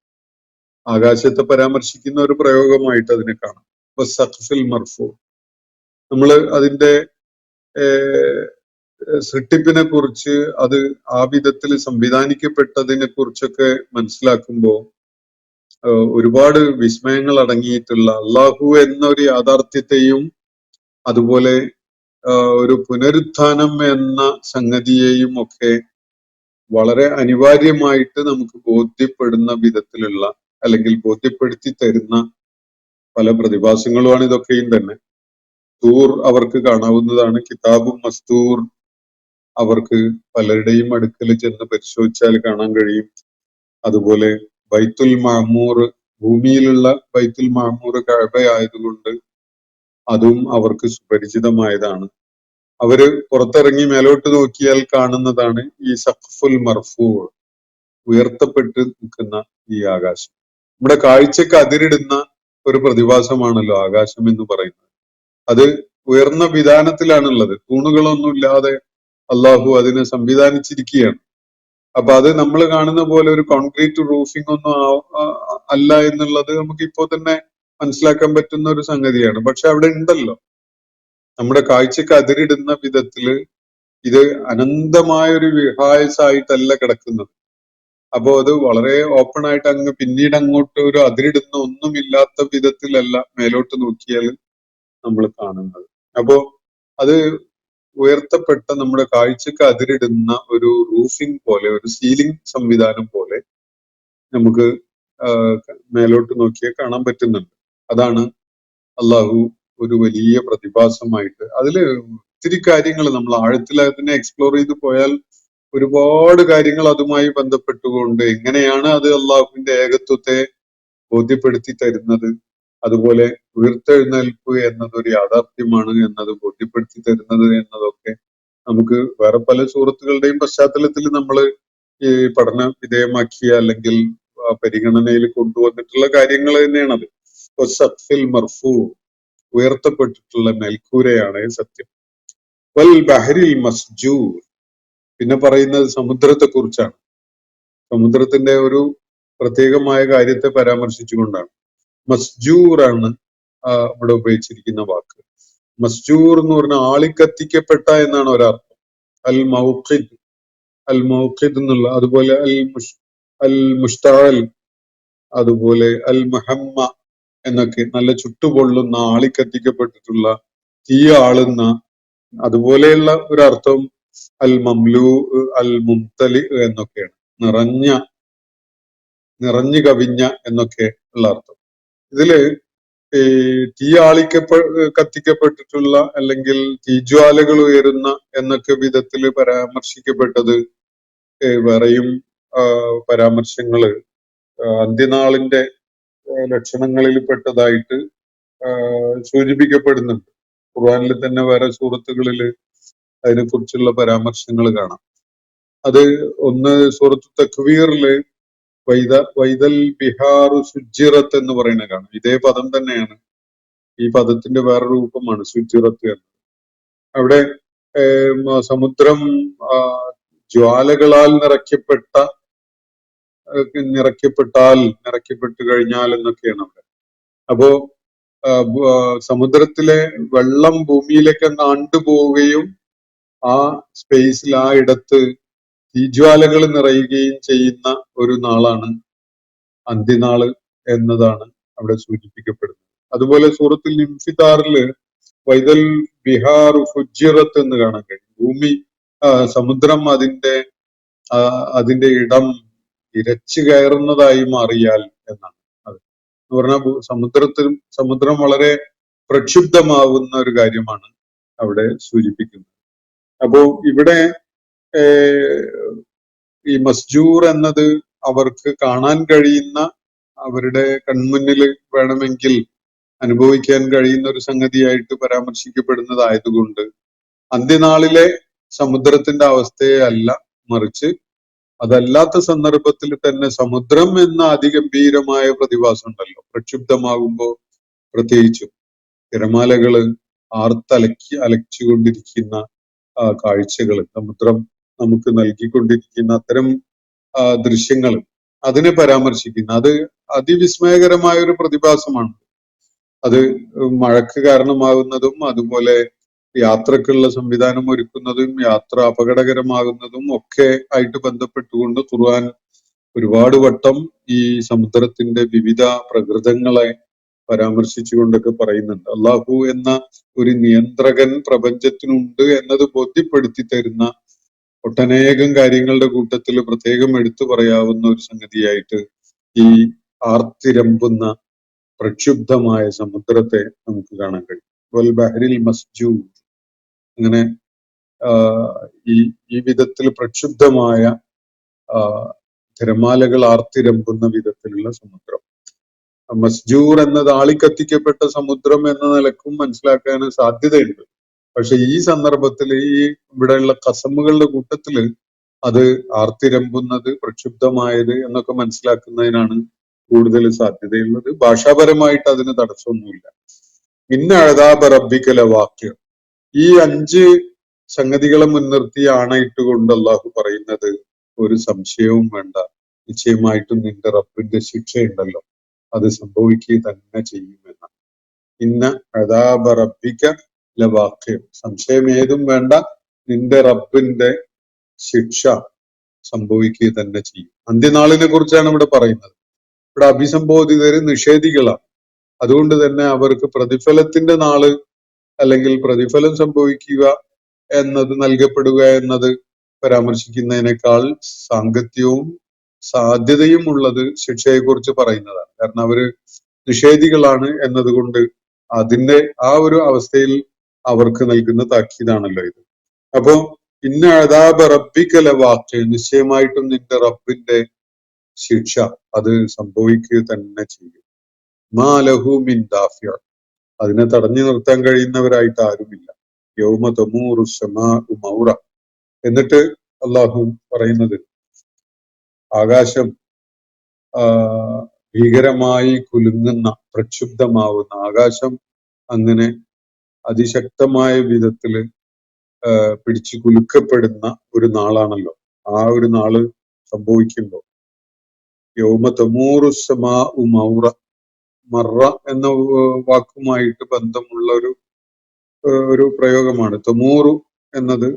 ആകാശത്തെ പരാമർശിക്കുന്ന ഒരു പ്രയോഗമായിട്ട് അതിനെ കാണാം. സഖ്ഫിൽ മർഫൂ. നമ്മള് അതിന്റെ സൃഷ്ടിപ്പിനെ കുറിച്ച്, അത് ആ വിധത്തിൽ സംവിധാനിക്കപ്പെട്ടതിനെ കുറിച്ചൊക്കെ മനസ്സിലാക്കുമ്പോൾ ഒരുപാട് വിസ്മയങ്ങൾ അടങ്ങിയിട്ടുള്ള അള്ളാഹു എന്നൊരു യാഥാർത്ഥ്യത്തെയും അതുപോലെ ഒരു പുനരുത്ഥാനം എന്ന സംഗതിയെയും ഒക്കെ വളരെ അനിവാര്യമായിട്ട് നമുക്ക് ബോധ്യപ്പെടുന്ന വിധത്തിലുള്ള അല്ലെങ്കിൽ ബോധ്യപ്പെടുത്തി തരുന്ന പല പ്രതിഭാസങ്ങളുമാണ് ഇതൊക്കെയും തന്നെ. തൂർ അവർക്ക് കാണാവുന്നതാണ്, കിതാബും മസ്തൂർ അവർക്ക് പലരുടെയും അടുക്കൽ ചെന്ന് പരിശോധിച്ചാൽ കാണാൻ കഴിയും. അതുപോലെ ബൈത്തുൽ മഅമൂർ, ഭൂമിയിലുള്ള ബൈത്തുൽ മഅമൂർ കഅബയായതുകൊണ്ട് അതും അവർക്ക് സുപരിചിതമായതാണ്. അവര് പുറത്തിറങ്ങി മേലോട്ട് നോക്കിയാൽ കാണുന്നതാണ് ഈ സഖ്ഫുൽ മർഫൂ, ഉയർത്തപ്പെട്ട് നിൽക്കുന്ന ഈ ആകാശം. നമ്മുടെ കാഴ്ചക്ക് അതിരിടുന്ന ഒരു പ്രതിഭാസമാണല്ലോ ആകാശം എന്ന് പറയുന്നത്. അത് ഉയർന്ന വിധാനത്തിലാണുള്ളത്, തൂണുകളൊന്നുമില്ലാതെ അള്ളാഹു അതിനെ സംവിധാനിച്ചിരിക്കുകയാണ്. അപ്പൊ അത് നമ്മൾ കാണുന്ന പോലെ ഒരു കോൺക്രീറ്റ് റൂഫിംഗ് ഒന്നും അല്ല എന്നുള്ളത് നമുക്ക് ഇപ്പോൾ തന്നെ മനസ്സിലാക്കാൻ പറ്റുന്ന ഒരു സംഗതിയാണ്. പക്ഷെ അവിടെ ഉണ്ടല്ലോ, നമ്മുടെ കാഴ്ചക്ക് അതിരിടുന്ന വിധത്തില് ഇത് അനന്തമായ ഒരു വിഹായസായിട്ടല്ല കിടക്കുന്നത്. അപ്പോ അത് വളരെ ഓപ്പൺ ആയിട്ട് അങ്ങ് പിന്നീട് അങ്ങോട്ട് ഒരു അതിരിടുന്ന ഒന്നുമില്ലാത്ത വിധത്തിലല്ല മേലോട്ട് നോക്കിയാൽ നമ്മൾ കാണുന്നത്. അപ്പോ അത് ഉയർത്തപ്പെട്ട നമ്മുടെ കാഴ്ചക്ക് അതിരിടുന്ന ഒരു റൂഫിംഗ് പോലെ, ഒരു സീലിംഗ് സംവിധാനം പോലെ നമുക്ക് മേലോട്ട് നോക്കിയാൽ കാണാൻ പറ്റുന്നുണ്ട്. അതാണ് അള്ളാഹു ഒരു വലിയ പ്രതിഭാസമായിട്ട്. അതില് ഒത്തിരി കാര്യങ്ങൾ നമ്മൾ ആഴത്തിൽ അതിനെ എക്സ്പ്ലോർ ചെയ്ത് പോയാൽ ഒരുപാട് കാര്യങ്ങൾ അതുമായി ബന്ധപ്പെട്ടുകൊണ്ട് എങ്ങനെയാണ് അത് അള്ളാഹുവിന്റെ ഏകത്വത്തെ ബോധ്യപ്പെടുത്തി തരുന്നത്, അതുപോലെ ഉയർത്തെഴുന്നേൽപ്പ് എന്നത് ഒരു യാഥാർത്ഥ്യമാണ് എന്നത് ബോധ്യപ്പെടുത്തി തരുന്നത് എന്നതൊക്കെ നമുക്ക് വേറെ പല സൂറത്തുകളുടെയും പശ്ചാത്തലത്തിൽ നമ്മൾ ഈ പഠന വിധേയമാക്കിയ അല്ലെങ്കിൽ പരിഗണനയിൽ കൊണ്ടുവന്നിട്ടുള്ള കാര്യങ്ങൾ തന്നെയാണത്. സഖ്ഫിൽ മർഫൂ, ഉയർത്തപ്പെട്ടിട്ടുള്ള മേൽക്കൂരയാണ് സത്യം. വൽ ബഹരിൽ മസ്ജൂർ, പിന്നെ പറയുന്നത് സമുദ്രത്തെ കുറിച്ചാണ്. സമുദ്രത്തിന്റെ ഒരു പ്രത്യേകമായ കാര്യത്തെ പരാമർശിച്ചുകൊണ്ടാണ്. മസ്ജൂർ ആണ് ഇവിടെ ഉപയോഗിച്ചിരിക്കുന്ന വാക്ക്. മസ്ജൂർ എന്ന് പറഞ്ഞാൽ ആളിക്കത്തിക്കപ്പെട്ട എന്നാണ് ഒരർത്ഥം. അൽ മൗഖിദ്, അൽ മൗഖിദ് എന്നുള്ള, അതുപോലെ അൽ മുഷ്തഅൽ, അതുപോലെ അൽ മുഹമ്മ എന്നൊക്കെ നല്ല ചുട്ടുപൊള്ളുന്ന, ആളിക്കത്തിക്കപ്പെട്ടിട്ടുള്ള, തീ ആളുന്ന, അതുപോലെയുള്ള ഒരർത്ഥം അൽ മംലൂ, അൽ മുംതലി എന്നൊക്കെയാണ്. നിറഞ്ഞു കവിഞ്ഞ എന്നൊക്കെ ഉള്ള അർത്ഥം. ഇതില് ഈ തീ കത്തിക്കപ്പെട്ടിട്ടുള്ള അല്ലെങ്കിൽ തീജ്വാലകൾ ഉയരുന്ന എന്നൊക്കെ വിധത്തിൽ പരാമർശിക്കപ്പെട്ടത് വേറെയും പരാമർശങ്ങള് അന്ത്യനാളിന്റെ ലക്ഷണങ്ങളിൽ പെട്ടതായിട്ട് സൂചിപ്പിക്കപ്പെടുന്നുണ്ട്. ഖുർആനിൽ തന്നെ വേറെ സൂറത്തുകളിൽ അതിനെക്കുറിച്ചുള്ള പരാമർശങ്ങൾ കാണാം. അത് ഒന്ന് സൂറത്ത് തക്വീറില് വൈദൽ ബിഹാറു സുജിറത്ത് എന്ന് പറയുന്നത് കാണാം. ഇതേ പദം തന്നെയാണ്, ഈ പദത്തിന്റെ വേറെ രൂപമാണ് സുജിറത്ത് എന്ന്. അവിടെ സമുദ്രം ജ്വാലകളാൽ നിറയ്ക്കപ്പെട്ടു കഴിഞ്ഞാൽ എന്നൊക്കെയാണ് അവിടെ. അപ്പോ സമുദ്രത്തിലെ വെള്ളം ഭൂമിയിലേക്ക് ആണ്ടുപോവുകയും ആ സ്പേസിൽ, ആ ഇടത്ത് തീജ്വാലകൾ നിറയുകയും ചെയ്യുന്ന ഒരു നാളാണ് അന്ത്യനാള് എന്നതാണ് അവിടെ സൂചിപ്പിക്കപ്പെടുന്നത്. അതുപോലെ സൂറത്തുൽ ഇൻഫിതാറില് വൈദൽ ബിഹാറു ഫുജിറത്ത് എന്ന് കാണാൻ കഴിയും. ഭൂമി, സമുദ്രം അതിന്റെ ഇടം ഇരച്ചു കയറുന്നതായി മാറിയാൽ എന്നാണ് അത്. എന്ന് പറഞ്ഞാൽ സമുദ്രം വളരെ പ്രക്ഷുബ്ധമാവുന്ന ഒരു കാര്യമാണ് അവിടെ സൂചിപ്പിക്കുന്നത്. അപ്പോ ഇവിടെ ഈ മസ്ജൂർ എന്നത് അവർക്ക് കാണാൻ കഴിയുന്ന, അവരുടെ കൺമുന്നിൽ വേണമെങ്കിൽ അനുഭവിക്കാൻ കഴിയുന്ന ഒരു സംഗതിയായിട്ട് പരാമർശിക്കപ്പെടുന്നതായതുകൊണ്ട് അന്ത്യനാളിലെ സമുദ്രത്തിന്റെ അവസ്ഥയെ അല്ല, മറിച്ച് അതല്ലാത്ത സന്ദർഭത്തിൽ തന്നെ സമുദ്രം എന്ന അതിഗംഭീരമായ പ്രതിഭാസം ഉണ്ടല്ലോ, പ്രക്ഷുബ്ധമാകുമ്പോൾ പ്രത്യേകിച്ചും തിരമാലകള് അലച്ചുകൊണ്ടിരിക്കുന്ന കാഴ്ചകൾ, സമുദ്രം നമുക്ക് നൽകിക്കൊണ്ടിരിക്കുന്ന അത്തരം ദൃശ്യങ്ങൾ, അതിനെ പരാമർശിക്കുന്ന, അത് അതിവിസ്മയകരമായ ഒരു പ്രതിഭാസമാണ്. അത് മഴക്ക് കാരണമാകുന്നതും, അതുപോലെ യാത്രക്കുള്ള സംവിധാനം ഒരുക്കുന്നതും, യാത്ര അപകടകരമാകുന്നതും ഒക്കെ ആയിട്ട് ബന്ധപ്പെട്ടുകൊണ്ട് ഖുർആൻ ഒരുപാട് വട്ടം ഈ സമുദ്രത്തിന്റെ വിവിധ പ്രകൃതങ്ങളെ പരാമർശിച്ചുകൊണ്ടൊക്കെ പറയുന്നുണ്ട്. അള്ളാഹു എന്ന ഒരു നിയന്ത്രകൻ പ്രപഞ്ചത്തിനുണ്ട് എന്നത് ബോധ്യപ്പെടുത്തി തരുന്ന ഒട്ടനേകം കാര്യങ്ങളുടെ കൂട്ടത്തിൽ പ്രത്യേകം എടുത്തു പറയാവുന്ന ഒരു സംഗതിയായിട്ട് ഈ ആർത്തിരമ്പുന്ന പ്രക്ഷുബ്ധമായ സമുദ്രത്തെ നമുക്ക് കാണാൻ കഴിയും. വൽ ബഹരിൽ മസ്ജൂർ, അങ്ങനെ ഈ വിധത്തിൽ പ്രക്ഷുബ്ധമായ തിരമാലകൾ ആർത്തിരമ്പുന്ന വിധത്തിലുള്ള സമുദ്രം. മസ്ജൂർ എന്നത് ആളിക്കത്തിക്കപ്പെട്ട സമുദ്രം എന്ന നിലക്കും മനസ്സിലാക്കാൻ സാധ്യതയുണ്ട്. പക്ഷെ ഈ സന്ദർഭത്തിൽ ഈ ഇവിടെയുള്ള കസമുകളുടെ കൂട്ടത്തില് അത് ആർത്തിരമ്പുന്നത്, പ്രക്ഷുബ്ധമായത് എന്നൊക്കെ മനസ്സിലാക്കുന്നതിനാണ് കൂടുതൽ സാധ്യതയുള്ളത്. ഭാഷാപരമായിട്ട് അതിന് തടസ്സമൊന്നുമില്ല. ഇന്ന അഴതാബ റബ്ബിക്കല വാക്യം, ഈ 5 സംഗതികളെ മുൻനിർത്തി ആണയിട്ടുകൊണ്ട് അള്ളാഹു പറയുന്നത് ഒരു സംശയവും വേണ്ട, നിശ്ചയമായിട്ടും നിന്റെ റബ്ബിന്റെ ശിക്ഷയുണ്ടല്ലോ, അത് സംഭവിക്കുക തന്നെ ചെയ്യുമെന്നാണ്. ഇന്ന അഴതാബ റബ്ബിക്ക ലവാക്യം, സംശയം ഏതും വേണ്ട, നിന്റെ റബ്ബിന്റെ ശിക്ഷ സംഭവിക്കുക തന്നെ ചെയ്യും. അന്ത്യനാളിനെ കുറിച്ചാണ് ഇവിടെ പറയുന്നത്. ഇവിടെ അഭിസംബോധിതര് നിഷേധികളാണ്. അതുകൊണ്ട് തന്നെ അവർക്ക് പ്രതിഫലത്തിന്റെ നാള് അല്ലെങ്കിൽ പ്രതിഫലം സംഭവിക്കുക എന്നത്, നൽകപ്പെടുക എന്നത് പരാമർശിക്കുന്നതിനേക്കാൾ സാങ്കത്യവും സാധ്യതയും ഉള്ളത് ശിക്ഷയെക്കുറിച്ച് പറയുന്നതാണ്. കാരണം അവര് നിഷേധികളാണ് എന്നതുകൊണ്ട് അതിന്റെ ആ ഒരു അവസ്ഥയിൽ അവർക്ക് നൽകുന്ന താക്കീതാണല്ലോ ഇത്. അപ്പോ ഇന്ന അദാബ റബ്ബിക ലവാഖി, നിശ്ചയമായിട്ടും നിന്റെ റബ്ബിന്റെ ശിക്ഷ അത് സംഭവിക്കുക തന്നെ ചെയ്യും. മാ ലഹു മിൻ ദാഫിയ, അതിനെ തടഞ്ഞു നിർത്താൻ കഴിയുന്നവരായിട്ട് ആരുമില്ല. യൗമ തമൂറു സമാഉ മൗറ. എന്നിട്ട് അള്ളാഹു പറയുന്നത്, ആകാശം ഭീകരമായി കുലുങ്ങുന്ന, പ്രക്ഷുബ്ധമാവുന്ന, ആകാശം അങ്ങനെ അതിശക്തമായ വിധത്തില് പിടിച്ചു കുലുക്കപ്പെടുന്ന ഒരു നാളാണല്ലോ. ആ ഒരു നാള് സംഭവിക്കുമ്പോൾ യൗമ തമൂറു സമാഉ മൗറ, മറ എന്ന വാക്കുമായിട്ട് ബന്ധമുള്ള ഒരു പ്രയോഗമാണ്. തമൂറു എന്നത്,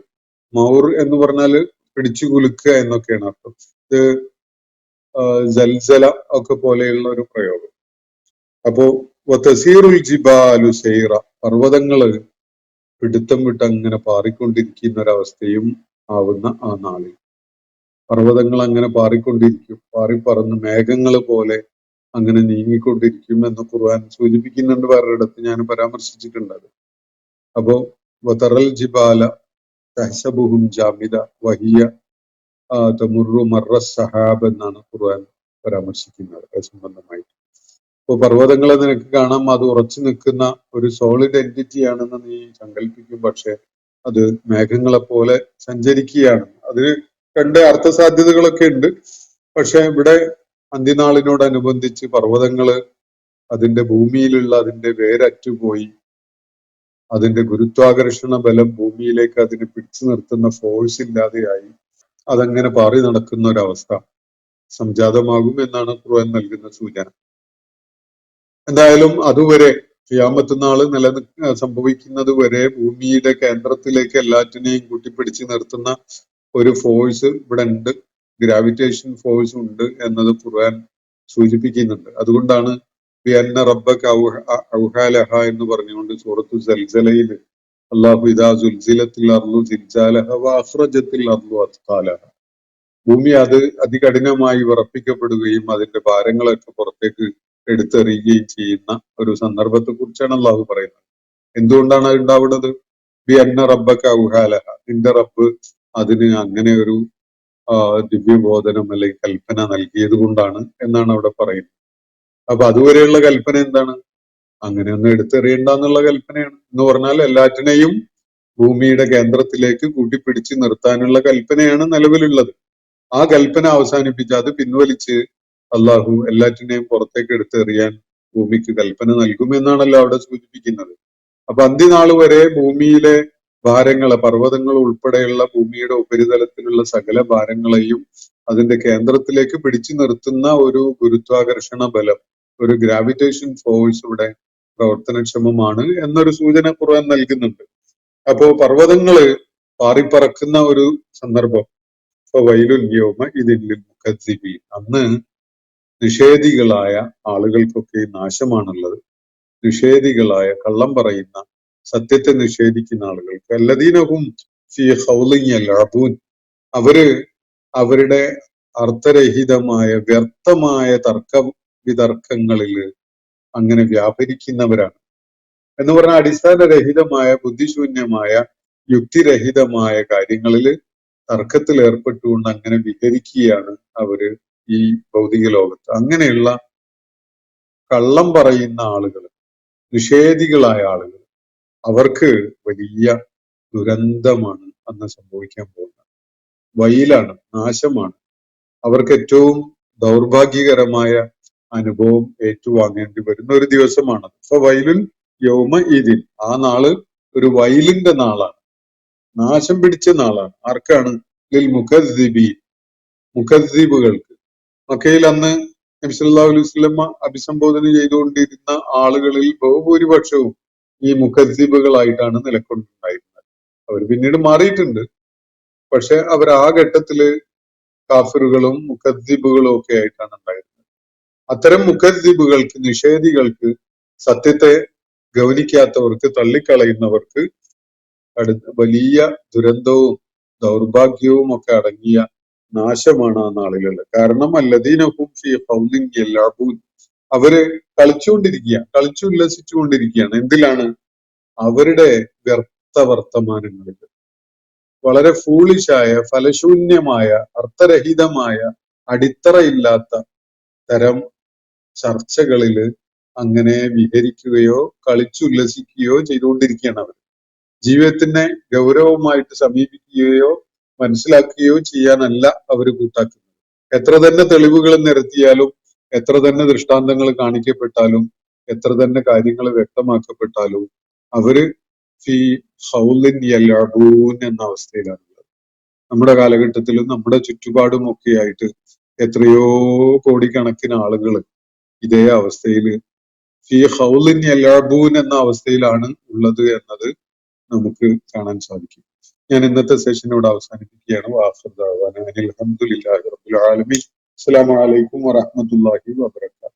മൗർ എന്ന് പറഞ്ഞാല് പിടിച്ചു കുലുക്കുക എന്നൊക്കെയാണ് അർത്ഥം. ഇത് ജൽസല ഒക്കെ പോലെയുള്ള ഒരു പ്രയോഗം. അപ്പോ വതസീറുൽ ജിബാലു സൈറ, പർവ്വതങ്ങള് പിടുത്തം വിട്ട് അങ്ങനെ പാറിക്കൊണ്ടിരിക്കുന്ന ഒരവസ്ഥയും ആവുന്ന ആ നാളിൽ പർവ്വതങ്ങൾ അങ്ങനെ പാറിക്കൊണ്ടിരിക്കും, പാറിപ്പറന്ന് മേഘങ്ങള് പോലെ അങ്ങനെ നീങ്ങിക്കൊണ്ടിരിക്കും എന്ന് ഖുർആൻ സൂചിപ്പിക്കുന്നുണ്ട്. വേറൊരിടത്ത് ഞാൻ പരാമർശിച്ചിട്ടുണ്ട് അത്. അപ്പോ വതറൽ ജിബാല തഹ്സബുഹും ജാമിദ വഹിയ തമുറു മറ സഹാബ് എന്നാണ് ഖുർആൻ പരാമർശിക്കുന്നത് അത് സംബന്ധമായിട്ട്. ഇപ്പൊ പർവ്വതങ്ങളെ നിനക്ക് കാണാം, അത് ഉറച്ചു നിൽക്കുന്ന ഒരു സോളിഡ് എൻറ്റിറ്റി ആണെന്ന് നീ സങ്കല്പിക്കും. പക്ഷെ അത് മേഘങ്ങളെ പോലെ സഞ്ചരിക്കുകയാണ്. അതിന് രണ്ട് അർത്ഥസാധ്യതകളൊക്കെ ഉണ്ട്. പക്ഷെ ഇവിടെ അന്ത്യനാളിനോടനുബന്ധിച്ച് പർവ്വതങ്ങള് അതിന്റെ ഭൂമിയിലുള്ള അതിന്റെ വേരറ്റുപോയി, അതിന്റെ ഗുരുത്വാകർഷണ ബലം ഭൂമിയിലേക്ക് അതിനെ പിടിച്ചു നിർത്തുന്ന ഫോഴ്സ് ഇല്ലാതെയായി അതങ്ങനെ പാറി നടക്കുന്ന ഒരവസ്ഥ സംജാതമാകും എന്നാണ് ഖുർആൻ നൽകുന്ന സൂചന. എന്തായാലും അതുവരെ ഖിയാമത്ത് നാള് സംഭവിക്കുന്നത് വരെ ഭൂമിയുടെ കേന്ദ്രത്തിലേക്ക് എല്ലാറ്റിനെയും കൂട്ടിപ്പിടിച്ച് നിർത്തുന്ന ഒരു ഫോഴ്സ് ഇവിടെ ഉണ്ട്, ഗ്രാവിറ്റേഷൻ ഫോഴ്സ് ഉണ്ട് എന്നത് ഖുർആൻ സൂചിപ്പിക്കുന്നുണ്ട്. അതുകൊണ്ടാണ് ബിഅന്ന റബ്ബക ഔഹാലഹ എന്ന് പറഞ്ഞുകൊണ്ട് സൂറത്തു സൽസലയിൽ അല്ലാഹു ഇദാ സുൽസിലത്തിൽ അർളു സിൽസാലഹ വഅഖ്റജത്തിൽ അർളു അത്ഖാലഹ, ഭൂമി അത് അതികഠിനമായി വിറപ്പിക്കപ്പെടുകയും അതിന്റെ ഭാരങ്ങളൊക്കെ പുറത്തേക്ക് എടുത്തെറിയുകയും ചെയ്യുന്ന ഒരു സന്ദർഭത്തെ കുറിച്ചാണ് അള്ളാഹു പറയുന്നത്. എന്തുകൊണ്ടാണ് അത് ഉണ്ടാവുന്നത്? ബിഅന്ന റബ്ബക ഔഹാലഹ, നിന്റെ റബ്ബ് അതിന് അങ്ങനെ ഒരു ദിവ്യബോധനം അല്ലെങ്കിൽ കൽപ്പന നൽകിയത് കൊണ്ടാണ് എന്നാണ് അവിടെ പറയുന്നത്. അപ്പൊ അതുവരെയുള്ള കൽപ്പന എന്താണ്? അങ്ങനെയൊന്നും എടുത്തെറിയണ്ട എന്നുള്ള കൽപ്പനയാണ്. എന്ന് പറഞ്ഞാൽ എല്ലാറ്റിനെയും ഭൂമിയുടെ കേന്ദ്രത്തിലേക്ക് കൂട്ടിപ്പിടിച്ച് നിർത്താനുള്ള കൽപ്പനയാണ് നിലവിലുള്ളത്. ആ കൽപ്പന അവസാനിപ്പിച്ച് അത് പിൻവലിച്ച് അള്ളാഹു എല്ലാറ്റിനെയും പുറത്തേക്ക് എടുത്തെറിയാൻ ഭൂമിക്ക് കൽപ്പന നൽകുമെന്നാണല്ലോ അവിടെ സൂചിപ്പിക്കുന്നത്. അപ്പൊ അന്ത്യനാൾ വരെ ഭൂമിയിലെ ഭാരങ്ങളെ, പർവ്വതങ്ങൾ ഉൾപ്പെടെയുള്ള ഭൂമിയുടെ ഉപരിതലത്തിലുള്ള സകല ഭാരങ്ങളെയും അതിന്റെ കേന്ദ്രത്തിലേക്ക് പിടിച്ചു നിർത്തുന്ന ഒരു ഗുരുത്വാകർഷണ ബലം, ഒരു ഗ്രാവിറ്റേഷൻ ഫോഴ്സ് ഇവിടെ പ്രവർത്തനക്ഷമമാണ് എന്നൊരു സൂചന ഖുർആൻ നൽകുന്നുണ്ട്. അപ്പോ പർവ്വതങ്ങള് പാറിപ്പറക്കുന്ന ഒരു സന്ദർഭം. വൈലുൽ യൗമ ഇദിൻ ലിൽ മുകദ്ദിബീൻ, അന്ന് നിഷേധികളായ ആളുകൾക്കൊക്കെ നാശമാണുള്ളത്. നിഷേധികളായ, കള്ളം പറയുന്ന, സത്യത്തെ നിഷേധിക്കുന്ന ആളുകൾക്ക്. അല്ലദീനഹും ഫീ ഖൗലിൻ യൽഅബൂൻ, അവര് അവരുടെ അർത്ഥരഹിതമായ വ്യർത്ഥമായ വിതർക്കങ്ങളിൽ അങ്ങനെ വ്യാപരിക്കുന്നവരാണ്. എന്ന് പറഞ്ഞാൽ അടിസ്ഥാനരഹിതമായ, ബുദ്ധിശൂന്യമായ, യുക്തിരഹിതമായ കാര്യങ്ങളിൽ തർക്കത്തിൽ ഏർപ്പെട്ടുകൊണ്ട് അങ്ങനെ വിഹരിക്കുകയാണ് അവര് ഈ ഭൗതിക ലോകത്ത്. അങ്ങനെയുള്ള കള്ളം പറയുന്ന ആളുകൾ, നിഷേധികളായ ആളുകൾ, അവർക്ക് വലിയ ദുരന്തമാണ് അന്ന് സംഭവിക്കാൻ പോകുന്നത്. വയിലാണ്, നാശമാണ്. അവർക്ക് ഏറ്റവും ദൗർഭാഗ്യകരമായ അനുഭവം ഏറ്റുവാങ്ങേണ്ടി വരുന്ന ഒരു ദിവസമാണ്. അപ്പൊ വൈലുൽ യൗമ ഈദിൻ, ആ നാള് ഒരു വയലിന്റെ നാളാണ്, നാശം പിടിച്ച നാളാണ്. ആർക്കാണ്? ലിൽ മുകദ്ദിബീൻ, മുകദ്ദിബുകൾക്ക്. മക്കയിൽ അന്ന് നബി സല്ലല്ലാഹു അലൈഹി വസല്ലം അഭിസംബോധന ചെയ്തുകൊണ്ടിരുന്ന ആളുകളിൽ ബഹുഭൂരിപക്ഷവും ഈ മുകദ്ദിബുകളായിട്ടാണ് നിലകൊണ്ടുണ്ടായിരുന്നത്. അവർ പിന്നീട് മാറിയിട്ടുണ്ട്. പക്ഷെ അവർ ആ ഘട്ടത്തില് കാഫിറുകളും മുക്കദ്ദിബുകളും ഒക്കെ ആയിട്ടാണ് ഉണ്ടായിരുന്നത്. അത്തരം മുക്കദ്ദിബുകൾക്ക്, നിഷേധികൾക്ക്, സത്യത്തെ ഗൗനിക്കാത്തവർക്ക്, തള്ളിക്കളയുന്നവർക്ക് വലിയ ദുരന്തവും ദൗർഭാഗ്യവും ഒക്കെ അടങ്ങിയ നാശമാണ് ആ നാളിലുള്ളത്. കാരണം അല്ലദീനഹും ഫീ ഖൗലിൻ യൽഅബൂൻ, അവര് കളിച്ചുല്ലസിച്ചുകൊണ്ടിരിക്കുകയാണ്. എന്തിലാണ്? അവരുടെ വ്യർത്ഥ വർത്തമാനങ്ങളിൽ, വളരെ ഫൂളിഷായ, ഫലശൂന്യമായ, അർത്ഥരഹിതമായ, അടിത്തറയില്ലാത്ത തരം ചർച്ചകളിൽ അങ്ങനെ വിഹരിക്കുകയോ കളിച്ചുല്ലസിക്കുകയോ ചെയ്തുകൊണ്ടിരിക്കുകയാണ് അവർ. ജീവിതത്തിനെ ഗൗരവമായിട്ട് സമീപിക്കുകയോ മനസ്സിലാക്കുകയോ ചെയ്യാനല്ല അവർ കൂട്ടാക്കുന്നത്. എത്ര തന്നെ തെളിവുകൾ നിരത്തിയാലും, എത്ര തന്നെ ദൃഷ്ടാന്തങ്ങൾ കാണിക്കപ്പെട്ടാലും, എത്ര തന്നെ കാര്യങ്ങൾ വ്യക്തമാക്കപ്പെട്ടാലും അവര് ഫീ ഖൗലിൻ യൽഅബൂൻ എന്ന അവസ്ഥയിലാണുള്ളത്. നമ്മുടെ കാലഘട്ടത്തിലും നമ്മുടെ ചുറ്റുപാടും ഒക്കെ ആയിട്ട് എത്രയോ കോടിക്കണക്കിന് ആളുകൾ ഇതേ അവസ്ഥയിൽ ഫീ ഖൗലിൻ യൽഅബൂൻ എന്ന അവസ്ഥയിലാണ് ഉള്ളത് എന്നത് നമുക്ക് കാണാൻ സാധിക്കും. ഞാൻ ഇന്നത്തെ സെഷൻ ഇവിടെ അവസാനിപ്പിക്കുകയാണ്. വാഖിർ ദഅ്വാനാ അനിൽ ഹംദുലില്ലാഹി റബ്ബിൽ ആലമീൻ. അസ്സലാമു അലൈക്കും വറഹ്മത്തുള്ളാഹി വബറകാതുഹു.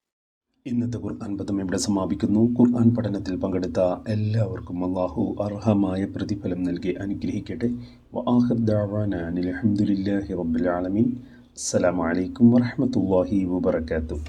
ഇന്നത്തെ ഖുർആൻ പദം ഇവിടെ സമാപിക്കുന്നു. ഖുർആൻ പഠനത്തിൽ പങ്കെടുത്ത എല്ലാവർക്കും അല്ലാഹു അർഹമായ പ്രതിഫലം നൽകി അനുഗ്രഹിക്കട്ടെ. വആഖിർ ദഅ്വാനാ അനിൽ ഹംദുലില്ലാഹി റബ്ബിൽ ആലമീൻ. അസ്സലാമു അലൈക്കും വറഹ്മത്തുള്ളാഹി വബറകാതുഹു.